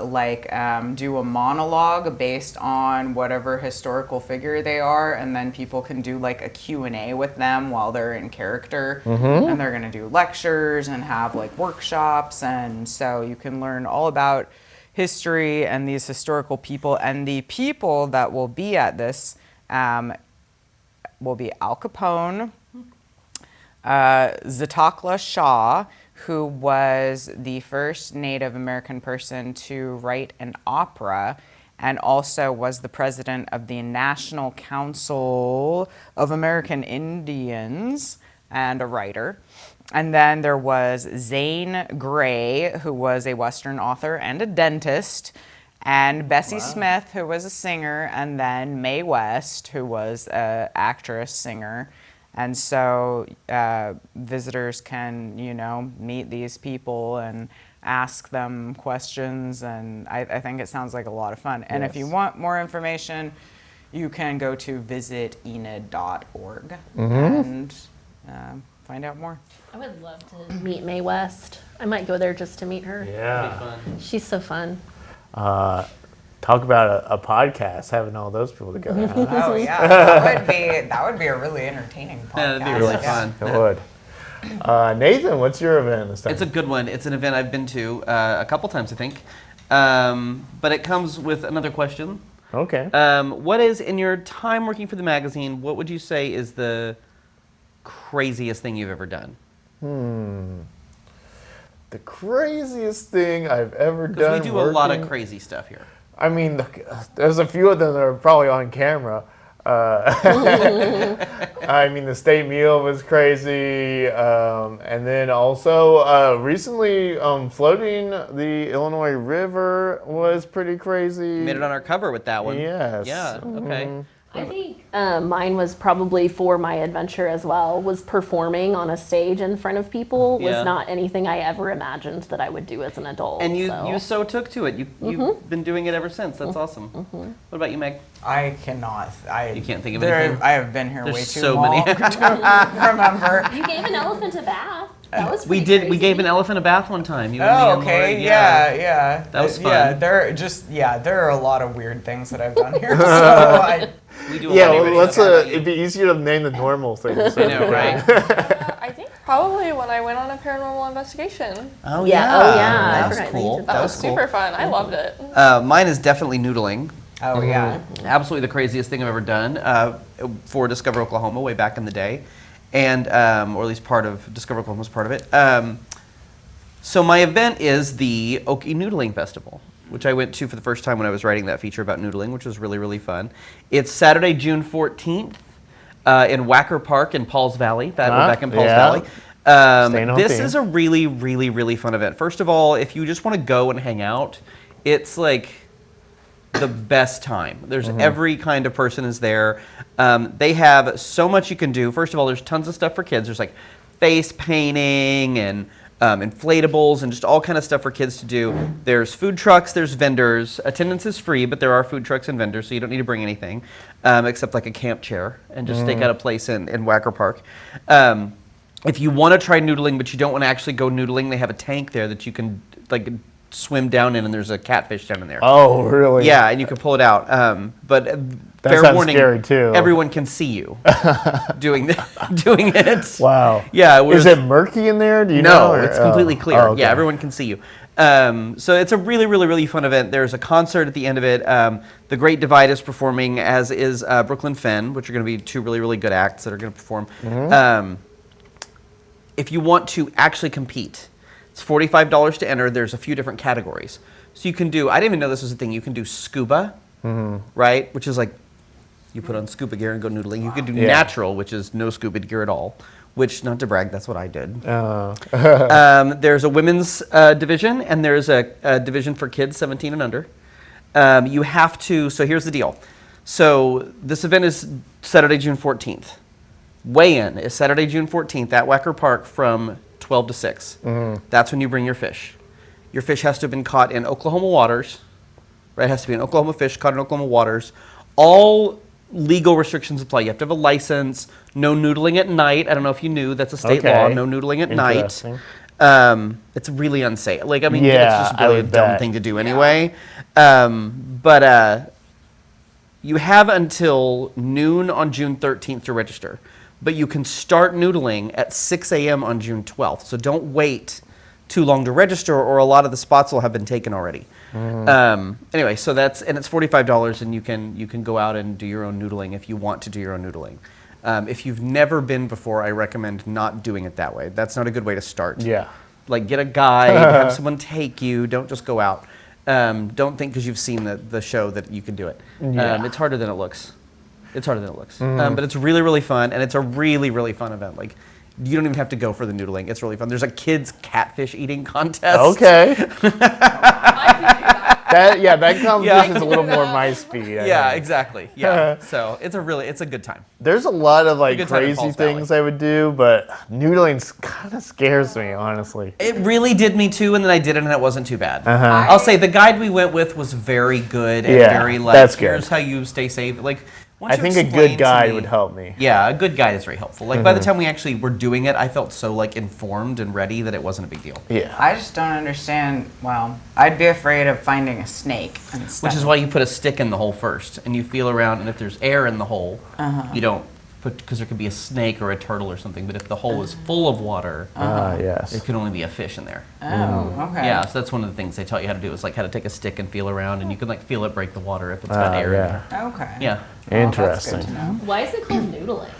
do a monologue based on whatever historical figure they are, and then people can do like a Q&A with them while they're in character. And they're going to do lectures and have like workshops, and so you can learn all about history and these historical people. And the people that will be at this will be Al Capone, Zatakla Shaw, who was the first Native American person to write an opera and also was the president of the National Council of American Indians and a writer. And then there was Zane Grey, who was a Western author and a dentist, and Bessie Smith, who was a singer, and then Mae West, who was an actress, singer. And so visitors can, meet these people and ask them questions, and I think it sounds like a lot of fun. And if you want more information, you can go to visitenid.org and find out more. I would love to meet Mae West. I might go there just to meet her. Yeah. She's so fun. Talk about a podcast, having all those people together. Huh? Oh yeah, that would be a really entertaining podcast. Yeah, that'd be really fun. It would. Nathan, what's your event this time? It's a good one. It's an event I've been to a couple times, I think. But it comes with another question. Okay. What is, in your time working for the magazine, what would you say is the craziest thing you've ever done? The craziest thing I've ever done. Because we do a lot of crazy stuff here. I mean, there's a few of them that are probably on camera. I mean, the state meal was crazy. And then also recently floating the Illinois River was pretty crazy. You made it on our cover with that one. Yes. Yeah, okay. I think mine was probably for my adventure as well, was performing on a stage in front of people was Yeah. not anything I ever imagined that I would do as an adult. And you so took to it. You've been doing it ever since. That's awesome. What about you, Meg? I cannot. You can't think of anything? I have been here There's way too so long many. to remember. You gave an elephant a bath. That was We pretty did. We crazy. gave an elephant a bath one time. You and me Oh, and okay. Lori, Yeah. That was Yeah, fun. there are a lot of weird things that I've done here. So We do a Yeah, lot of well, videos let's. about you. It'd be easier to name the normal things. I know, right? I think probably when I went on a paranormal investigation. Oh Yeah, oh, yeah, I That was forgot that you cool. did That was cool. super fun. I loved it. Mine is definitely noodling. oh yeah. Absolutely the craziest thing I've ever done for Discover Oklahoma way back in the day, and or at least part of Discover Oklahoma was part of it. So my event is the Okie Noodling Festival, which I went to for the first time when I was writing that feature about noodling, which was really, really fun. It's Saturday, June 14th in Wacker Park in Pauls Valley, back in Pauls yeah. Valley. Staying on This theme. is a really, really, really fun event. First of all, if you just want to go and hang out, it's like the best time. There's every kind of person is there. They have so much you can do. First of all, there's tons of stuff for kids. There's like face painting and inflatables and just all kind of stuff for kids to do. There's food trucks, there's vendors. Attendance is free, but there are food trucks and vendors, so you don't need to bring anything except like a camp chair and just stake out a place in Wacker Park. If you want to try noodling, but you don't want to actually go noodling, they have a tank there that you can like swim down in, and there's a catfish down in there. Oh, really? Yeah, and you can pull it out. But fair sounds warning, scary, too. everyone can see you doing it. Wow. Yeah. Is it murky in there? Do you No, know? or- it's completely clear. Oh, okay. Yeah, everyone can see you. So it's a really, really, really fun event. There's a concert at the end of it. The Great Divide is performing, as is Brooklyn Fenn, which are going to be two really, really good acts that are going to perform. If you want to actually compete, it's $45 to enter. There's a few different categories. So you can do, I didn't even know this was a thing, you can do scuba, right? Which is like, you put on scuba gear and go noodling. You can do Yeah. natural, which is no scuba gear at all, which, not to brag, that's what I did. There's a women's division, and there's a division for kids 17 and under. You have to, so here's the deal. So this event is Saturday, June 14th. Weigh-in is Saturday, June 14th at Wacker Park from 12 to 6. That's when you bring your fish. Your fish has to have been caught in Oklahoma waters. Right? It has to be an Oklahoma fish caught in Oklahoma waters. All legal restrictions apply. You have to have a license. No noodling at night. I don't know if you knew. That's a state law. No noodling at night. It's really unsafe. Like, I mean, it's just really a dumb thing to do anyway. But you have until noon on June 13th to register. But you can start noodling at 6 a.m. on June 12th. So don't wait too long to register, or a lot of the spots will have been taken already. Anyway, so it's $45, and you can go out and do your own noodling if you want to do your own noodling. If you've never been before, I recommend not doing it that way. That's not a good way to start. Yeah. Like, get a guide, have someone take you. Don't just go out. Don't think because you've seen the show that you can do it. It's harder than it looks. But it's really, really fun, and it's a really, really fun event. Like, you don't even have to go for the noodling. It's really fun. There's a kids catfish eating contest. Okay. That competition is a little more my speed. I think. Exactly. Yeah. So it's a good time. There's a lot of good time in crazy Falls things Valley. I would do, but noodling kind of scares me, honestly. It really did me too, and then I did it, and it wasn't too bad. I'll say the guide we went with was very good and very that's good. Here's how you stay safe. Like, once I you think a explain good to guide me- would help me. Yeah, a good guide is very helpful. Like by the time we actually were doing it, I felt so informed and ready that it wasn't a big deal. Yeah. I just don't understand. Well, I'd be afraid of finding a snake and stuff. Which is why you put a stick in the hole first, and you feel around, and if there's air in the hole, you don't put, because there could be a snake or a turtle or something, but if the hole is full of water, Yes. there could only be a fish in there. Oh, okay. Yeah, so that's one of the things they taught you how to do, is how to take a stick and feel around, and you can feel it break the water if it's got air in there. Okay. Yeah. Interesting. That's good to know. Why is it called noodling?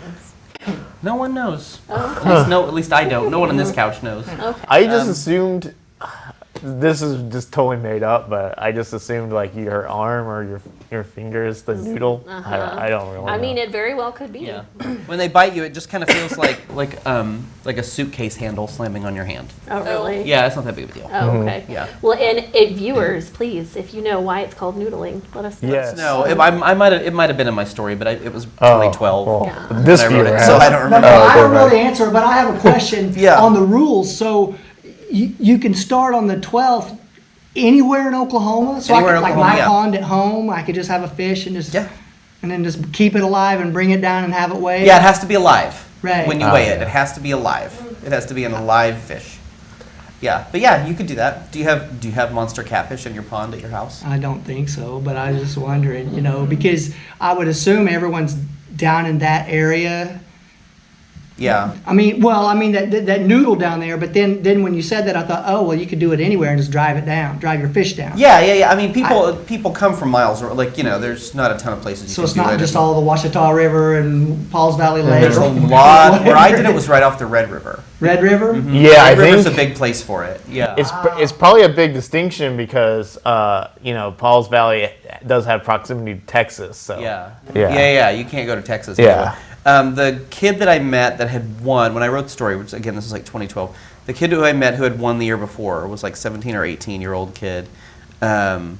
No one knows. Oh, At least I don't. No one on this couch knows. okay. I just assumed, this is just totally made up, but I just assumed your arm or your fingers, the noodle. I don't really know. I mean, it very well could be. Yeah. When they bite you, it just kind of feels like a suitcase handle slamming on your hand. Oh, really? Yeah, it's not that big of a deal. Oh, okay. Yeah. Well, and viewers, please, if you know why it's called noodling, let us know. Yes. No, it might have been in my story, but it was 2012. Well, Yeah. this when I wrote viewer it, so has. I don't No, remember. I don't know the answer, but I have a question Yeah. on the rules. So you can start on the 12th anywhere in Oklahoma? So Anywhere in I could, Oklahoma, like my yeah. pond at home, I could just have a fish and just Yeah. and then just keep it alive and bring it down and have it weighed? Yeah, it has to be alive. Right. When you weigh it, it has to be alive. It has to be an alive fish. Yeah, but yeah, you could do that. Do you have monster catfish in your pond at your house? I don't think so, but I was just wondering, because I would assume everyone's down in that area. Yeah. I mean that noodle down there, but then when you said that, I thought, oh well, you could do it anywhere and just drive your fish down. Yeah. I mean, people come from miles, or there's not a ton of places you So can it's do not it. just all the Washita River and Paul's Valley Lake. There's a or lot. Where I did it whatever. was right off the Red River. Red River. Yeah, I Red River's think a big place for it. Yeah. it's probably a big distinction because Paul's Valley does have proximity to Texas. So Yeah. You can't go to Texas. Yeah. The kid that I met that had won, when I wrote the story, which again, this was 2012, the kid who I met who had won the year before was 17 or 18-year-old kid. And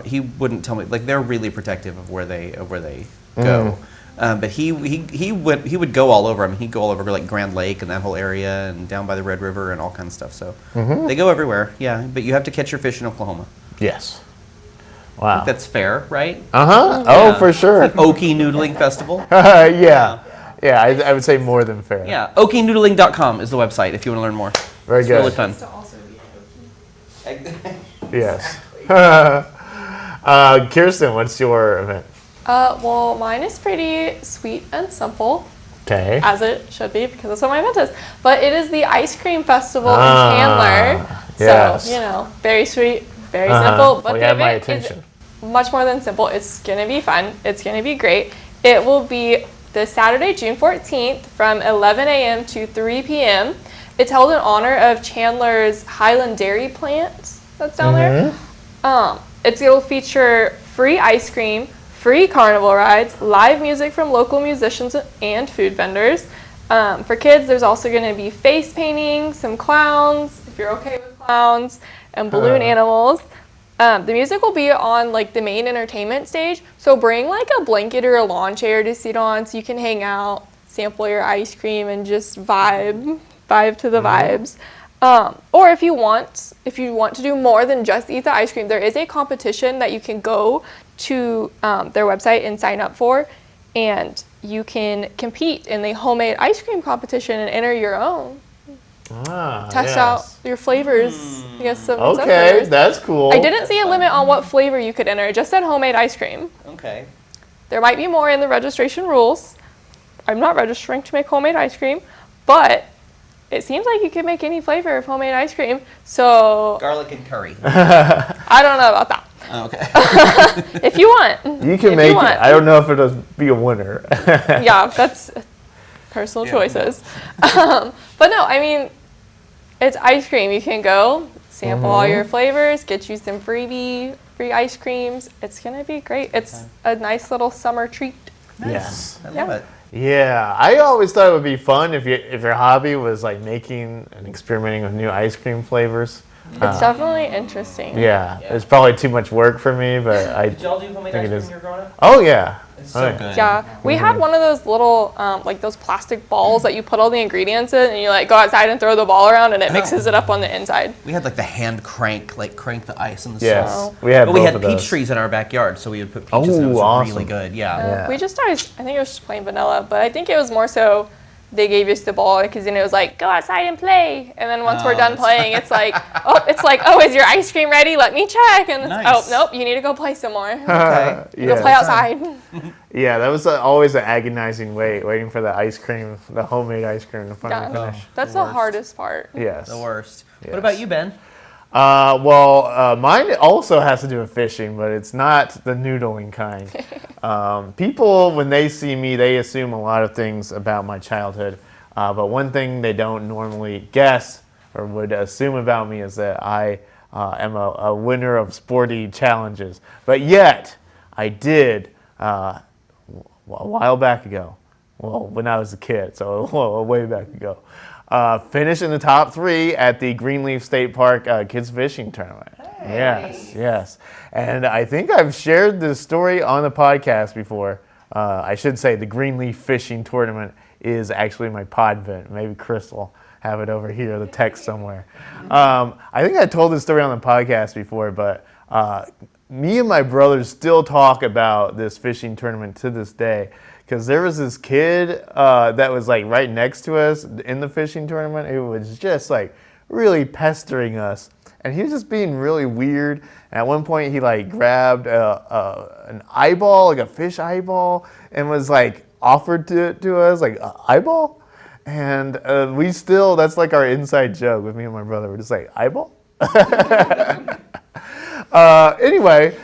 he wouldn't tell me, they're really protective of where they go. But he would go all over. I mean, he'd go all over Grand Lake and that whole area and down by the Red River and all kinds of stuff. So they go everywhere. Yeah. But you have to catch your fish in Oklahoma. Yes. I Wow. think that's fair, right? Oh, Yeah. for sure. Okie Noodling Festival. Yeah, I would say more than fair. Yeah, okienoodling.com is the website if you want to learn more. Very It's good. really fun. Yes. Kirsten, what's your event? Well, mine is pretty sweet and simple, Okay. as it should be, because that's what my event is. But it is the Ice Cream Festival in Chandler. yes. So, very sweet, very simple. But Well, you the have my event is attention. much more than simple. It's going to be fun. It's going to be great. It will be this Saturday, June 14th from 11 a.m. to 3 p.m. It's held in honor of Chandler's Highland Dairy plant that's down there. It will feature free ice cream, free carnival rides, live music from local musicians and food vendors. For kids, there's also going to be face painting, some clowns, if you're okay with clowns, and balloon animals. The music will be on like the main entertainment stage. So bring like a blanket or a lawn chair to sit on so you can hang out, sample your ice cream, and just vibe to the vibes. Or if you want to do more than just eat the ice cream, there is a competition that you can go to their website and sign up for, and you can compete in the homemade ice cream competition and enter your own. Test out your flavors. I guess some Okay, flavors. that's cool. I didn't see a limit on what flavor you could enter. It just said homemade ice cream. Okay. There might be more in the registration rules. I'm not registering to make homemade ice cream, but it seems like you can make any flavor of homemade ice cream. So Garlic and curry. I don't know about that. Okay. If you want. You can make it. I don't know if it'll be a winner. Yeah, that's personal choices. But no, I mean, it's ice cream. You can go sample all your flavors, get you some free ice creams. It's going to be great. It's a nice little summer treat. Yes. I love it. Yeah, I always thought it would be fun if your hobby was like making and experimenting with new ice cream flavors. It's definitely interesting. Yeah, it's probably too much work for me, but I Did y'all do homemade think ice it cream is. when you were growing up? Oh yeah. It's so good. Yeah, we had one of those little, like those plastic balls that you put all the ingredients in, and you like go outside and throw the ball around, and it mixes it up on the inside. We had like the hand crank the ice in the Yes, sauce. we had. But we both had of peach those. trees in our backyard, so we would put peaches and it was awesome. really good. Yeah. Yeah. We just always, I think it was just plain vanilla, but I think it was more so they gave us the ball because then it was like, go outside and play. And then once we're done playing, it's like, oh, is your ice cream ready? Let me check. And Nice. oh, nope, you need to go play some more. Okay. Go play outside. Yeah, that was always an agonizing waiting for the ice cream, the homemade ice cream to finally Yeah. finish. That's the hardest part. Yes. The worst. Yes. What about you, Ben? Mine also has to do with fishing, but it's not the noodling kind. People, when they see me, they assume a lot of things about my childhood. But one thing they don't normally guess or would assume about me is that I am a winner of sporty challenges. But yet, I did, a while back ago, well, when I was a kid, so way back ago, finish in the top 3 at the Greenleaf State Park Kids Fishing Tournament. Hey. Yes. And I think I've shared this story on the podcast before. I should say the Greenleaf Fishing Tournament is actually my podvent. Maybe Chris will have it over here, the text somewhere. I think I told this story on the podcast before, but me and my brothers still talk about this fishing tournament to this day. Because there was this kid that was like right next to us in the fishing tournament who was just like really pestering us. And he was just being really weird. And at one point he like grabbed an eyeball, like a fish eyeball, and was like offered to us like eyeball. And that's like our inside joke with me and my brother. We're just like, eyeball? Anyway,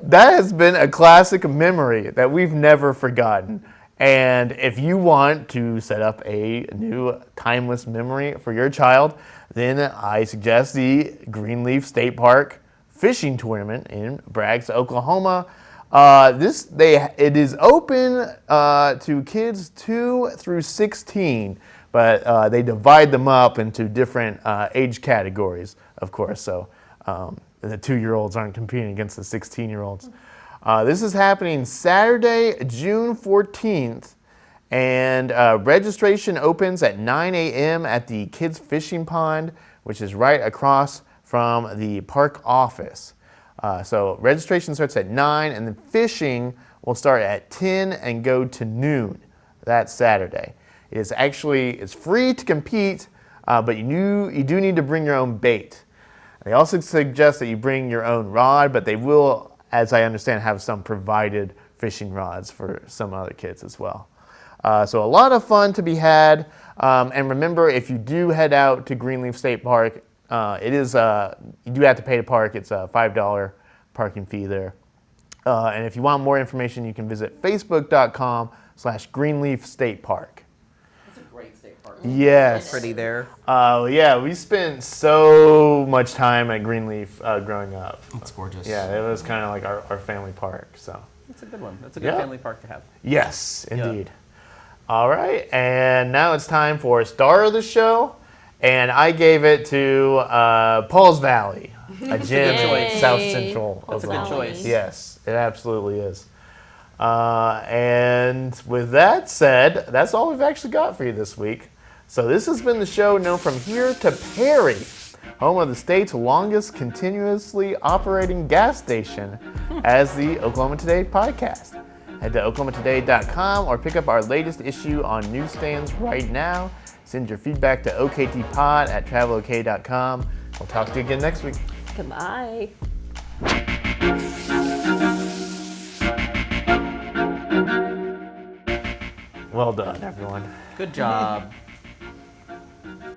that has been a classic memory that we've never forgotten. And if you want to set up a new timeless memory for your child, then I suggest the Greenleaf State Park Fishing Tournament in Braggs, Oklahoma. It is open to kids 2 through 16, but they divide them up into different age categories, of course. So the 2-year-olds aren't competing against the 16-year-olds. This is happening Saturday, June 14th, and registration opens at 9 a.m. at the Kids Fishing Pond, which is right across from the park office. So registration starts at 9, and then fishing will start at 10 and go to noon that Saturday. It's free to compete, but you do need to bring your own bait. They also suggest that you bring your own rod, but they will, as I understand, have some provided fishing rods for some other kids as well. So a lot of fun to be had. And remember, if you do head out to Greenleaf State Park, you do have to pay to park. It's a $5 parking fee there. And if you want more information, you can visit facebook.com/Greenleaf State Park. It's a great state park. Yes. Pretty there. Yeah, we spent so much time at Greenleaf growing up. It's gorgeous. Yeah, it was kind of like our family park. So It's a good one. That's a good family park to have. yes, indeed. All right, and now it's time for Star of the Show, and I gave it to Paul's Valley. a gym in choice. South Central That's a good Oklahoma. choice. Yes, it absolutely is. And with that said, that's all we've actually got for you this week. So this has been the show known from here to Perry, home of the state's longest continuously operating gas station, as the Oklahoma Today podcast. Head to oklahomatoday.com or pick up our latest issue on newsstands right now. Send your feedback to oktpod@travelok.com. We'll talk to you again next week. Goodbye. Well done, everyone. Good job.